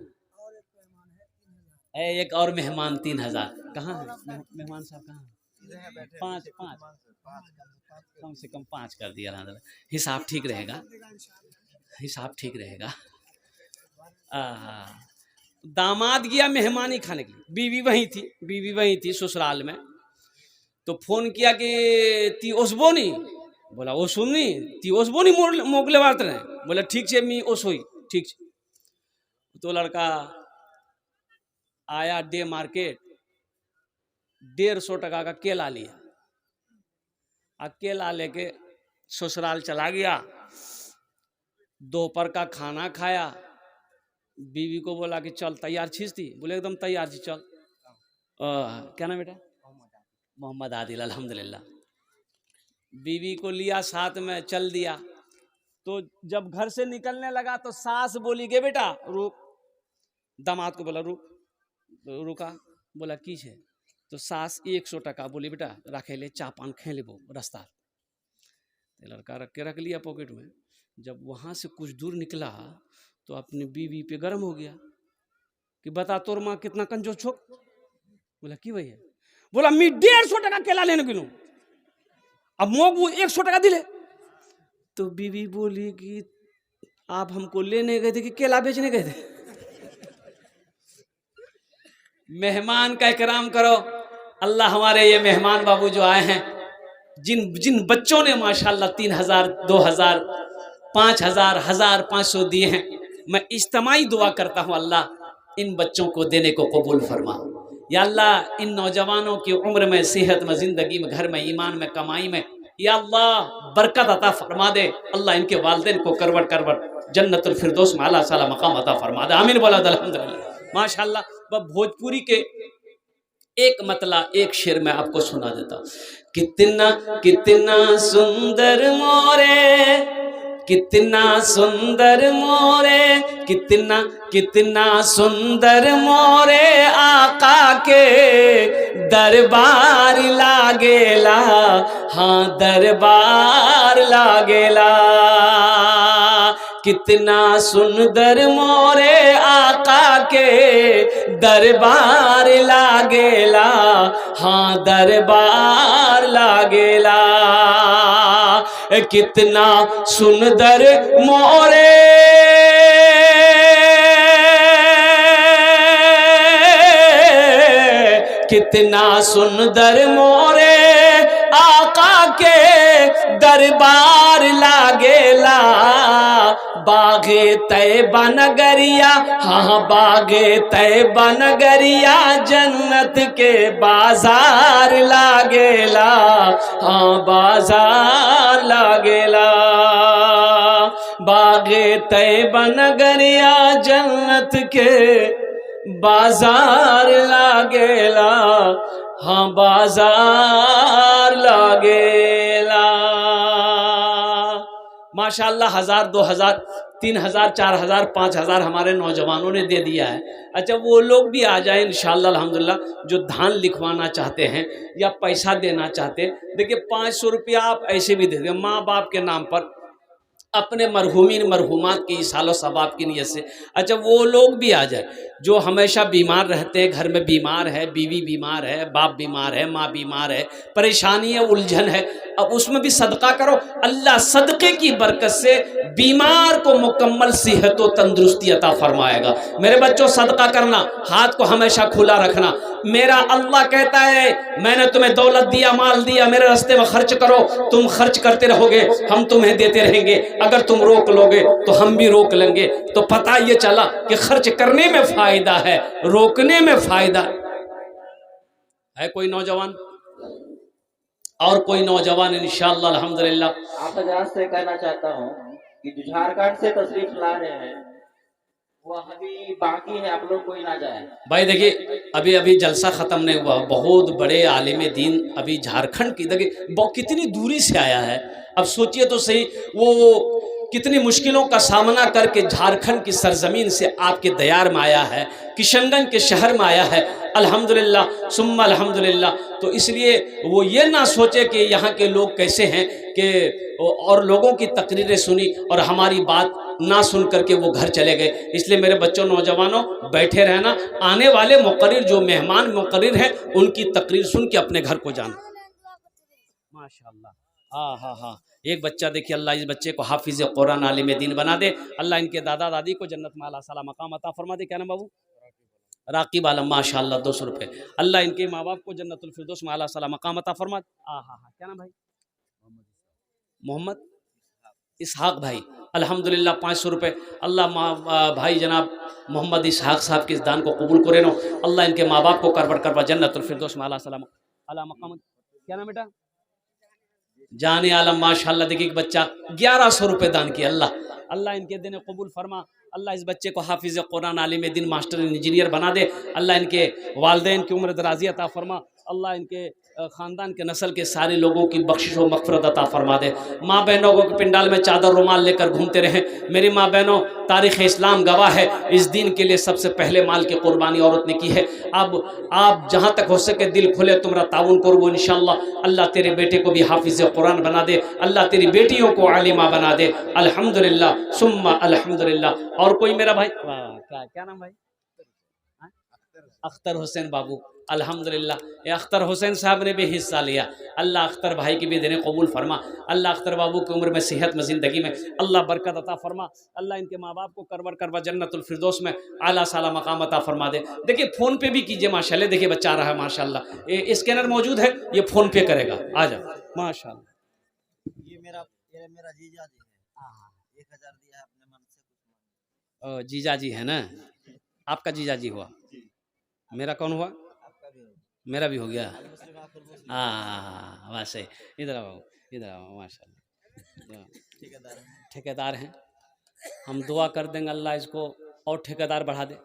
एक और मेहमान 3000। कहाँ है मेहमान साहब? कहाँ? पाँच पाँच कम से कम 5 कर दिया। हिसाब ठीक रहेगा, हिसाब ठीक रहेगा। दामाद गया मेहमानी खाने के लिए, बीवी वहीं थी ससुराल में। तो फोन किया कि ती ओसबो नहीं, बोला ओ सुननी ती ओसबो नहीं मोकले वार्त रहे, बोला ठीक से मी ओस हुई ठीक से। तो लड़का आया डे मार्केट, 150 टका का केला लिया, केला लेके ससुराल चला गया। दोपहर का खाना खाया, बीवी को बोला कि चल तैयार चीज थी, बोले एकदम तैयार थी चल। क्या नाम बेटा? मोहम्मद आदिल, अल्हम्दुलिल्लाह। बीवी को लिया साथ में, चल दिया। तो जब घर से निकलने लगा तो सास बोली के बेटा रुक, दामाद को बोला रुक, रुका, बोला की है? तो सास 100 टका बोली बेटा रखे ले, चा पान खे लेबो रास्ता। लड़का रख लिया पॉकेट में। जब वहां से कुछ दूर निकला तो अपनी बीवी पे गर्म हो गया कि बता तोर माँ कितना कंजूस छोक। बोला की भैया? बोला मैं 150 टका केला लेने गेलू, अब मोग वो 100 टका दिले। तो बीवी बोली कि आप हमको लेने गए थे कि केला बेचने गए थे? मेहमान का इकराम करो। अल्लाह हमारे ये मेहमान बाबू जो आए हैं, जिन बच्चों ने माशाल्लाह 3000, 2000, 5000, 1500 दिए हैं, मैं इज्तिमाई दुआ करता हूँ अल्लाह इन बच्चों को देने को कबूल फरमा। या अल्लाह इन नौजवानों की उम्र में, सेहत में, जिंदगी में, घर में, ईमान में, कमाई में या अल्लाह बरकत अता फरमा दे। अल्लाह इनके वालिदैन को करवट जन्नतुल फिरदौस में आला साला मकाम अता फरमा दे। आमीन बोला अल्हम्दुलिल्लाह। माशाल्लाह। वह भोजपुरी के एक मतला एक शेर में आपको सुना देता। कितना कितना सुंदर मोरे, कितना सुंदर मोरे, कितना कितना सुंदर मोरे आका के दरबार लागेला, हाँ दरबार लागेला। कितना सुंदर मोरे आका के दरबार लागेला, हाँ दरबार लागेला। कितना सुंदर मोरे कितना सुंदर मोरे आका के दरबार लागेला। बागे तैबा नगरिया, हाँ बागे तैबा नगरिया जन्नत के बाजार लागेला, हाँ बाजार लागेला। बागे तैबा नगरिया जन्नत के बाजार लागेला, हाँ बाजार लागेला। माशाअल्लाह 1000, 2000, 3000, 4000, 5000 हमारे नौजवानों ने दे दिया है। अच्छा वो लोग भी आ जाए इंशाअल्लाह अल्हम्दुलिल्लाह, जो धान लिखवाना चाहते हैं या पैसा देना चाहते हैं। देखिए 500 रुपया आप ऐसे भी दे दें माँ बाप के नाम पर, अपने मरहूमीन मरहूमात की इसालो सवाब की नियत से। अच्छा वो लोग भी आ जाए जो हमेशा बीमार रहते हैं, घर में बीमार है, बीवी बीमार है, बाप बीमार है, माँ बीमार है, परेशानी है, उलझन है, अब उसमें भी सदका करो। अल्लाह सदक़े की बरकत से बीमार को मुकम्मल सेहत व तंदुरुस्ती अता फरमाएगा। मेरे बच्चों सदका करना, हाथ को हमेशा खुला रखना। मेरा अल्लाह कहता है मैंने तुम्हें दौलत दिया, माल दिया, मेरे रास्ते में खर्च करो। तुम खर्च करते रहोगे, हम तुम्हें देते रहेंगे। अगर तुम रोक लोगे तो हम भी रोक लेंगे। तो पता ये चला कि खर्च करने में फायदा है, रोकने में फायदा है। कोई नौजवान और कोई नौजवान इंशाअल्लाह अल्हम्दुलिल्लाह। आप हज़रात से कहना चाहता हूँ कि जो झारखंड से तशरीफ ला रहे हैं वो अभी बाकी है, आप लोग कोई ना जाए। भाई देखिए अभी अभी जलसा खत्म नहीं हुआ, बहुत बड़े आलिम दीन अभी झारखंड की, देखिए कितनी दूरी से आया है। अब सोचिए तो सही वो कितनी मुश्किलों का सामना करके झारखंड की सरजमीन से आपके दयार में आया है, किशनगंज के शहर में आया है। अल्हम्दुलिल्लाह सुम्मा अल्हम्दुलिल्लाह। तो इसलिए वो ये ना सोचे कि यहाँ के लोग कैसे हैं, कि और लोगों की तकरीरें सुनी और हमारी बात ना सुन करके वो घर चले गए। इसलिए मेरे बच्चों नौजवानों बैठे रहना, आने वाले मुकर्रिर जो मेहमान मुकर्रिर हैं उनकी तकरीर सुन के अपने घर को जाना। माशाल्लाह। हाँ हाँ हाँ, एक बच्चा देखिए, अल्लाह इस बच्चे को हाफिज कुरान आलिम दीन बना दे। अल्लाह इनके दादा दादी को जन्नत में आला साला मकाम अता फरमा दे। क्या नाम बाबू? राकीब आलम, माशाल्लाह, 200 रुपये। अल्लाह इनके माँ बाप को जन्नतुल फिरदौस में आला साला मकाम अता फरमा दे। हाँ हाँ हाँ, क्या नाम भाई? मोहम्मद इसहाक भाई, अल्हम्दुलिल्लाह 500 रुपये। अल्लाह भाई जनाब मोहम्मद इसहाक साहब के इस दान को कबूल करे नो। अल्लाह इनके माँ बाप को करबर करवा जन्नतुल फिरदौस में आला सलाम अला मकाम। क्या नाम बेटा? जाने आलम, माशाल्लाह। देखिए एक बच्चा 1100 रुपये दान किया। अल्लाह इनके दिन कबूल फरमा। अल्लाह इस बच्चे को हाफिज कुरान आलिम दिन मास्टर इंजीनियर बना दे। अल्लाह इनके वालदैन की उम्र दराजी अता फरमा। अल्लाह इनके ख़ानदान के नस्ल के सारे लोगों की बख्शिश व मग़फ़िरत अता फरमा दे। माँ बहनों को पिंडाल में चादर रुमाल लेकर घूमते रहें। मेरी माँ बहनों, तारीख़ इस्लाम गवाह है, इस दीन के लिए सबसे पहले माल की क़ुरबानी औरत ने की है। अब आप जहाँ तक हो सके दिल खुले तुमरा ताउन करो इंशाअल्लाह। अल्लाह तेरे बेटे को भी हाफिज़ कुरान बना दे। अल्लाह तेरी बेटियों को आलिमा बना दे। अल्हम्दुलिल्लाह सुम्मा अल्हम्दुलिल्लाह। और कोई मेरा भाई? क्या नाम भाई? अख्तर हुसैन बाबू, अल्हम्दुलिल्लाह। ये अख्तर हुसैन साहब ने भी हिस्सा लिया। अल्लाह अख्तर भाई की भी देने कबूल फरमा। अल्लाह अख्तर बाबू की उम्र में, सेहत में, ज़िंदगी में अल्लाह बरकत अता फरमा। अल्लाह इनके माँ बाप को करवर करवा जन्नतुल फिरदौस में आला साला मकाम अता फरमा दे। देखिए फ़ोन पे भी कीजिए माशाल्लाह। देखिए बच्चा आ रहा है माशाल्लाह, ये स्कैनर मौजूद है, ये फ़ोन पे करेगा। आ जाओ माशाल्लाह। ये मेरा जीजा जी है। 1000 दिया है अपने मन से कुछ। जीजा जी है ना, आपका जीजा जी हुआ, मेरा कौन हुआ? आपका भी होगा। मेरा भी हो गया। मुस्लिम आखिर मुस्लिम। हाँ बस सही। इधर आओ, इधर आओ, माशाल्लाह। ठेकेदार हैं, हम दुआ कर देंगे अल्लाह इसको और ठेकेदार बढ़ा दे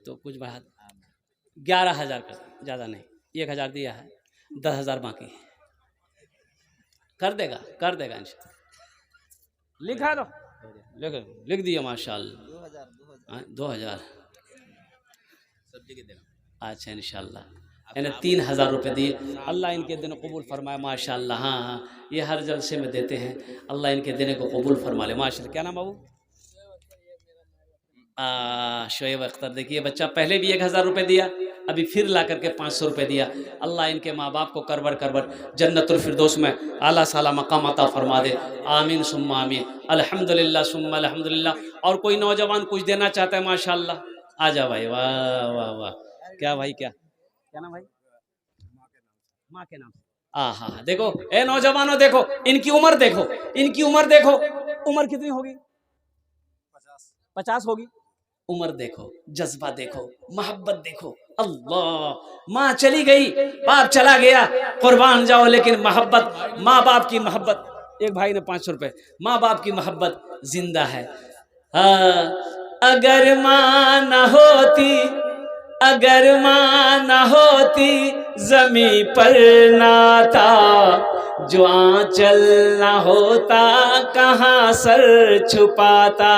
तो कुछ बढ़ा दे। 11,000 कर, ज़्यादा नहीं, 1,000 दिया है, 10,000 बाकी कर देगा इंशाल्लाह। लिखा दो, लिख दिया माशाल्लाह। 2,000 अच्छा इंशाल्लाह। यानी 3,000 रुपये दिए। अल्लाह इनके दिन कबूल फरमाए माशाल्लाह। हाँ हाँ, ये हर जलसे में देते हैं। अल्लाह इनके दिन को कबूल फरमा ले माशाल्लाह। क्या नाम बाबू? शोएब अख्तर। देखिए बच्चा पहले भी 1,000 रुपये दिया, अभी फिर ला करके 500 रुपये दिया। अल्लाह इनके माँ बाप को करवर जन्नतुल फिरदौस में आला साला मकाम अता फरमा दे। आमीन सुम्मा आमीन। अल्हम्दुलिल्लाह सुम्मा अल्हम्दुलिल्लाह। और कोई नौजवान कुछ देना चाहता है माशाल्लाह, आ जा भाई। वाह वाह वाह, क्या भाई? क्या नाम भाई? माँ के नाम से। हाँ, देखो ए नौजवानों, देखो इनकी उम्र, देखो इनकी उम्र, देखो उम्र कितनी होगी? 50 होगी। उम्र देखो, जज्बा देखो, मोहब्बत देखो। अल्लाह, माँ चली गई, बाप चला गया, कुर्बान जाओ, लेकिन मोहब्बत, माँ बाप की मोहब्बत। एक भाई ने 500 रुपये, माँ बाप की मोहब्बत जिंदा है। अगर माँ न होती, अगर माँ न होती, जमी पर नाता, जो आंचल न होता, कहाँ सर छुपाता।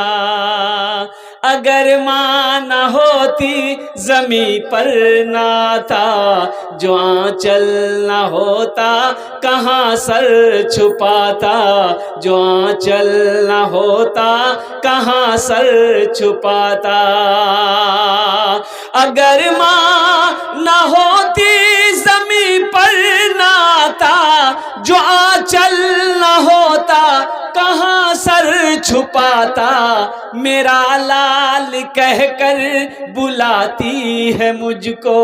अगर माँ न होती, जमी पर नाता, जो आंचल न होता, कहाँ सर छुपाता। जो आंचल न होता, कहाँ सर छुपाता। अगर माँ न होती, जमी पर नाता, जो आंचल न होता, कहाँ सर छुपाता। मेरा लाल कहकर बुलाती है मुझको,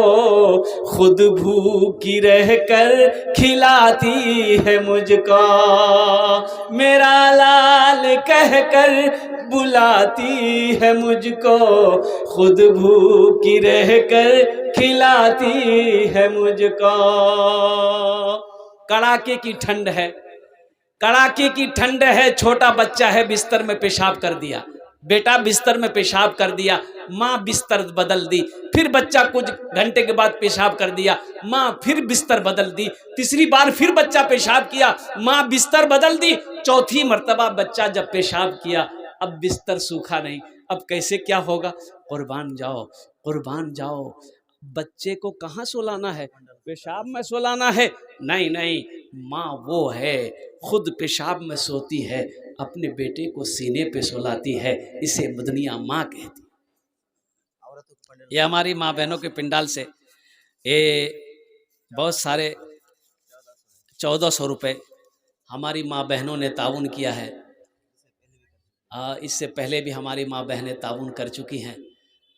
खुद भूखी रहकर खिलाती है मुझको। मेरा लाल कहकर बुलाती है मुझको, खुद भूखी रहकर खिलाती है मुझको। कड़ाके की ठंड है, कड़ाके की ठंड है, छोटा बच्चा है, बिस्तर में पेशाब कर दिया। बेटा बिस्तर में पेशाब कर दिया, माँ बिस्तर बदल दी। फिर बच्चा कुछ घंटे के बाद पेशाब कर दिया, माँ फिर बिस्तर बदल दी। तीसरी बार फिर बच्चा पेशाब किया, माँ बिस्तर बदल दी। चौथी मर्तबा बच्चा जब पेशाब किया, अब बिस्तर सूखा नहीं, अब कैसे क्या होगा? कुर्बान जाओ, कुर्बान जाओ। बच्चे को कहाँ सुलाना है? पेशाब में सुलाना है? नहीं नहीं, माँ वो है, खुद पेशाब में सोती है, अपने बेटे को सीने पे सुलाती है। इसे दुनिया माँ कहती। ये हमारी माँ बहनों के पिंडाल से ये बहुत सारे 1400 रुपये हमारी माँ बहनों ने ताउन किया है। इससे पहले भी हमारी माँ बहनें ताउन कर चुकी हैं।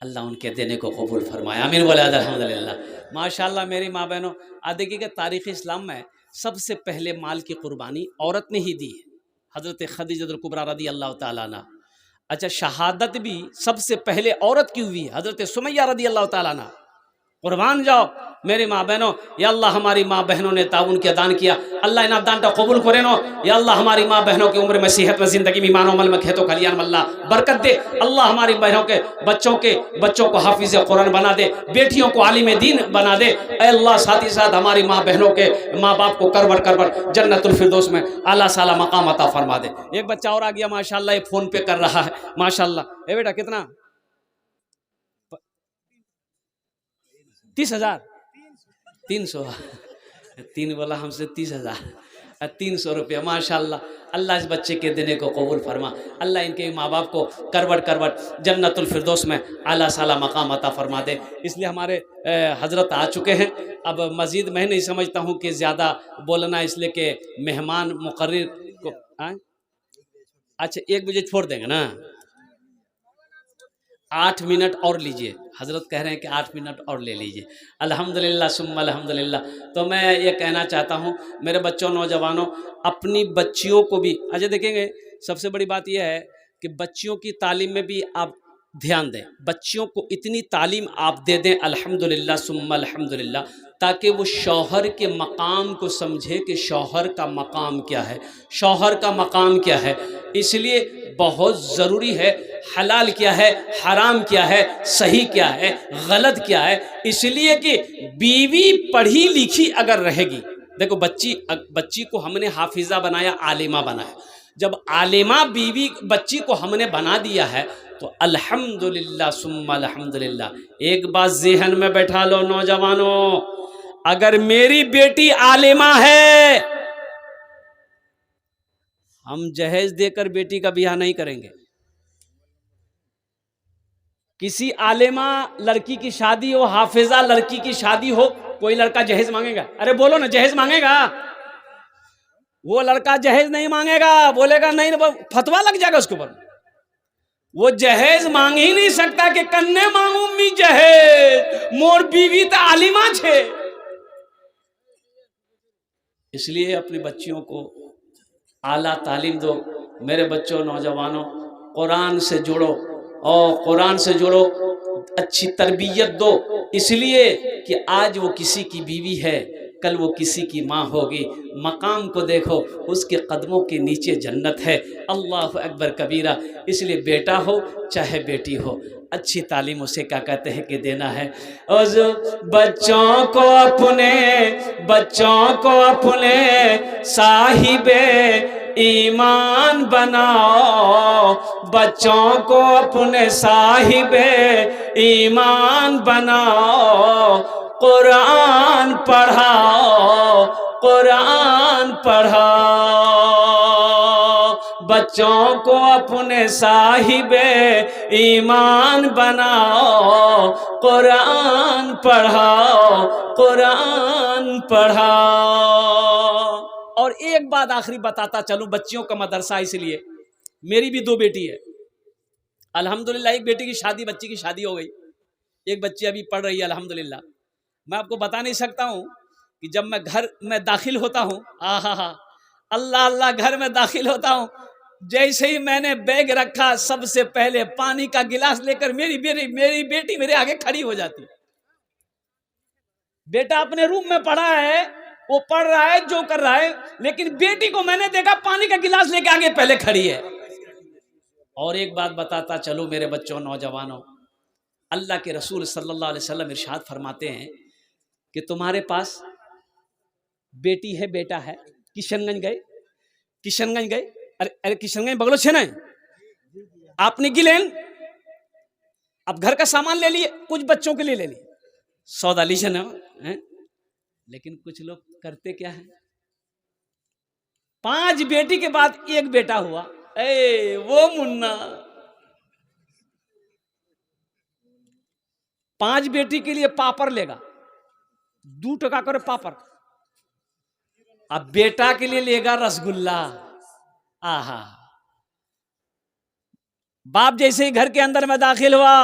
अल्लाह उनके देने को कबूल फरमाए, आमीन बोले अल्हम्दुलिल्लाह। माशाल्लाह मेरी माँ बहनों, देखिए कि तारीख़ इस्लाम में सबसे पहले माल की कुर्बानी औरत ने ही दी है, हज़रत खदीजतुल कुबरा रदी अल्लाह ताला अन्हा। अच्छा, शहादत भी सबसे पहले औरत की हुई है, हज़रत सुमैया रदी अल्लाह ताला अन्हा। कुर्बान जाओ मेरी माँ बहनों, या अल्लाह हमारी माँ बहनों ने ताउन के दान किया, अल्लाह इन दान का कबूल करे नो। या अल्लाह हमारी माँ बहनों की उम्र में, सेहत में, ज़िंदगी में, ईमान अमल में, खेतों खलियान में अल्लाह बरकत दे। अल्लाह हमारी बहनों के बच्चों को हाफिज़ कुरान बना दे, बेटियों को आलिम दीन बना दे। ऐ अल्लाह साथ ही साथ हमारी माँ बहनों के माँ बाप को करवर करवर जन्नतुल फिरदौस में आला साला मकाम अता फरमा दे। एक बच्चा और आ गया माशाल्लाह, ये फ़ोन पे कर रहा है माशाल्लाह। ए बेटा कितना? 30,000 300 तीन बोला हमसे 30,000 300 रुपया माशाल्लाह। अल्लाह इस बच्चे के देने को कबूल फरमा। अल्लाह इनके माँ बाप को करवट करवट जन्नतुल फिरदौस में आला साला मकाम अता फरमा दे। इसलिए हमारे हजरत आ चुके हैं। अब मज़ीद मैं नहीं समझता हूँ कि ज़्यादा बोलना, इसलिए कि मेहमान मुकर्रिर को अच्छा 1 बजे छोड़ देंगे ना। 8 मिनट और लीजिए, हज़रत कह रहे हैं कि 8 मिनट और ले लीजिए। अल्हम्दुलिल्लाह सुम्मा अल्हम्दुलिल्लाह। तो मैं ये कहना चाहता हूँ मेरे बच्चों, नौजवानों, अपनी बच्चियों को भी, अच्छा देखेंगे सबसे बड़ी बात यह है कि बच्चियों की तालीम में भी आप ध्यान दें। बच्चियों को इतनी तालीम आप दे दें अल्हम्दुलिल्लाह सुम्मा अल्हम्दुलिल्लाह, ताकि वो शौहर के मकाम को समझे कि शौहर का मकाम क्या है, शौहर का मकाम क्या है। इसलिए बहुत ज़रूरी है हलाल क्या है, हराम क्या है, सही क्या है, गलत क्या है। इसलिए कि बीवी पढ़ी लिखी अगर रहेगी, देखो बच्ची को हमने हाफिज़ा बनाया, आलिमा बनाया। जब आलिमा बीवी बच्ची को हमने बना दिया है तो अल्हम्दुलिल्लाह सुम्मा अल्हम्दुलिल्लाह। एक बात ज़हन में बैठा लो नौजवानों, अगर मेरी बेटी आलिमा है, हम जहेज देकर बेटी का ब्याह नहीं करेंगे। किसी आलिमा लड़की की शादी हो, हाफिजा लड़की की शादी हो, कोई लड़का जहेज मांगेगा? अरे बोलो ना, जहेज मांगेगा? वो लड़का जहेज नहीं मांगेगा, बोलेगा नहीं, फतवा लग जाएगा उसके ऊपर। वो जहेज मांग ही नहीं सकता कि कन्ने मांगू मी जहेज, मोर बीवी तो आलिमा छे। इसलिए अपनी बच्चियों को आला तालीम दो। मेरे बच्चों, नौजवानों, कुरान से जुड़ो और कुरान से जुड़ो, अच्छी तरबियत दो। इसलिए कि आज वो किसी की बीवी है, कल वो किसी की माँ होगी। मकाम को देखो, उसके कदमों के नीचे जन्नत है। अल्लाह अकबर कबीरा। इसलिए बेटा हो चाहे बेटी हो, अच्छी तालीम उसे क्या कहते हैं कि देना है। उस बच्चों को अपने साहिबे ईमान बनाओ, बच्चों को अपने साहिबे ईमान बनाओ। कुरान पढ़ाओ, कुरान पढ़ाओ, बच्चों को अपने साहिबे ईमान बनाओ। कुरान पढ़ाओ, कुरान पढ़ाओ। और एक बात आखिरी बताता चलूं, बच्चियों का मदरसा, इसलिए मेरी भी 2 बेटी है अल्हम्दुलिल्लाह। एक बेटी की शादी, बच्ची की शादी हो गई, एक बच्ची अभी पढ़ रही है अल्हम्दुलिल्लाह। मैं आपको बता नहीं सकता हूँ कि जब मैं घर में दाखिल होता हूँ, अल्लाह अल्लाह, घर में दाखिल होता हूँ, जैसे ही मैंने बैग रखा, सबसे पहले पानी का गिलास लेकर मेरी बेटी मेरे आगे खड़ी हो जाती। बेटा अपने रूम में पढ़ा है, वो पढ़ रहा है, जो कर रहा है, लेकिन बेटी को मैंने देखा पानी का गिलास लेके आगे पहले खड़ी है। और एक बात बताता चलो मेरे बच्चों, नौजवानों, अल्लाह के रसूल सल्लल्लाहु अलैहि वसल्लम इरशाद फरमाते हैं कि तुम्हारे पास बेटी है, बेटा है, किशनगंज गए, अरे किशनगंज बगलो छे नहीं, आपने गिलेन, अब घर का सामान ले लिए, कुछ बच्चों के लिए ले लिए, सौदा लीजिए ना है? लेकिन कुछ लोग करते क्या है, 5 बेटी के बाद 1 बेटा हुआ, वो मुन्ना 5 बेटी के लिए पापड़ लेगा, 2 टका करे पापड़, अब बेटा के लिए लेगा रसगुल्ला। आहा, बाप जैसे ही घर के अंदर में दाखिल हुआ,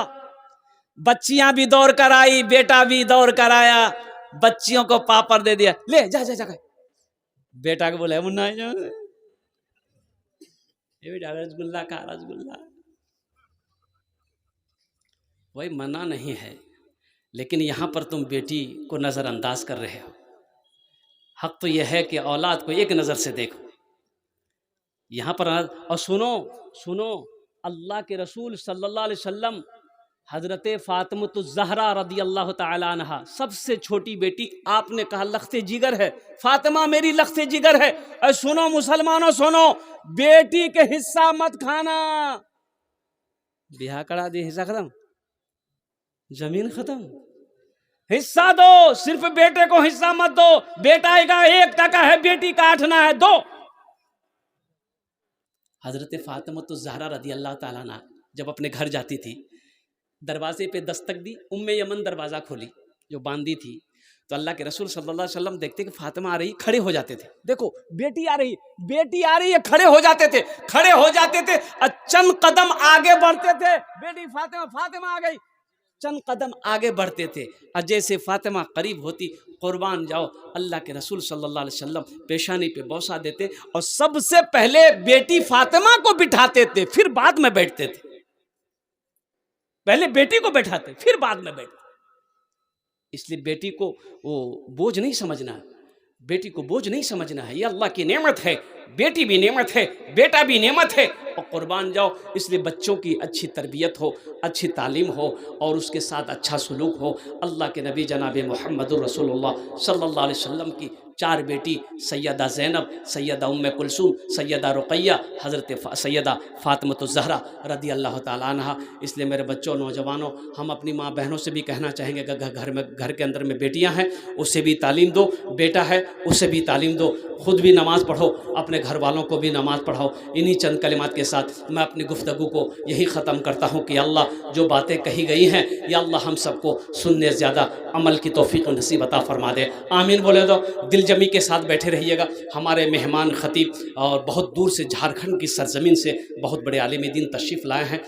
बच्चियां भी दौड़ कर आई, बेटा भी दौड़ कर आया, बच्चियों को पापड़ दे दिया, ले जा जा जा। बेटा को बोला मुन्ना रसगुल्ला खा, रसगुल्ला। वही मना नहीं है, लेकिन यहां पर तुम बेटी को नजरअंदाज कर रहे हो। हक तो यह है कि औलाद को एक नजर से देखो। यहां पर और सुनो सुनो, अल्लाह के रसूल सल्लल्लाहु अलैहि वसल्लम हजरत फातिमतुज़ ज़हरा रदी अल्लाह तआला अन्हा, सबसे छोटी बेटी, आपने कहा लख्ते जिगर है, फातिमा मेरी लख्ते जिगर है। और सुनो मुसलमानों सुनो, बेटी के हिस्सा मत खाना। ब्याह करा दे, हिस्सा खत्म, जमीन खत्म, हिस्सा दो, सिर्फ बेटे को हिस्सा मत दो। बेटा का 1 टका है, बेटी का 8 आना है, दो। हजरत फातिमतुज़ ज़हरा रदी अल्लाह ताला अन्हा जब अपने घर जाती थी, दरवाजे पे दस्तक दी, उम्मे यमन दरवाजा खोली जो बांधी थी, तो अल्लाह के रसूल सल्लल्लाहु अलैहि वसल्लम देखते कि फातिमा आ रही, खड़े हो जाते थे। देखो बेटी आ रही, बेटी आ रही है, खड़े हो जाते थे, खड़े हो जाते थे, चंद कदम आगे बढ़ते थे, बेटी फातिमा, फातिमा आ गई, चंद कदम आगे बढ़ते थे। और जैसे फातिमा करीब होती, कुर्बान जाओ, अल्लाह के रसूल सल्लल्लाहु अलैहि वसल्लम पेशानी पे बौसा देते और सबसे पहले बेटी फातिमा को बिठाते थे, फिर बाद में बैठते थे। पहले बेटी को बैठाते, फिर बाद में बैठते। इसलिए बेटी को वो बोझ नहीं समझना, बेटी को बोझ नहीं समझना है। ये अल्लाह की नेमत है, बेटी भी नेमत है, बेटा भी नेमत है, और कुर्बान जाओ। इसलिए बच्चों की अच्छी तरबियत हो, अच्छी तालीम हो और उसके साथ अच्छा सलूक हो। अल्लाह के नबी जनाब मुहम्मदुर रसूलुल्लाह सल्लल्लाहु अलैहि वसल्लम की 4 बेटी, सैयदा ज़ैनब, सैयदा उम्मे कुलसूम, सैयदा रुक़ैया, हज़रत सैयदा फातिमतुज़ ज़हरा रदी अल्लाह ताला अन्हा। इसलिए मेरे बच्चों, नौजवानों, हम अपनी माँ बहनों से भी कहना चाहेंगे कि घर के अंदर में बेटियां हैं, उससे भी तालीम दो, बेटा है उससे भी तालीम दो, खुद भी नमाज़ पढ़ो, अपने घर वालों को भी नमाज़ पढ़ाओ। इन्हीं चंद कलिमात के साथ मैं अपनी गुफ्तगू को यही ख़त्म करता हूँ कि अल्लाह जो बातें कही गई हैं, या अल्लाह हम सबको सुनने से ज़्यादा अमल की तौफ़ीक़ नसीब अता फरमा दे। आमीन बोले दो। दिल जमी के साथ बैठे रहिएगा। हमारे मेहमान ख़तीब और बहुत दूर से, झारखंड की सरज़मीन से बहुत बड़े आलिम दीन तशरीफ़ लाए हैं।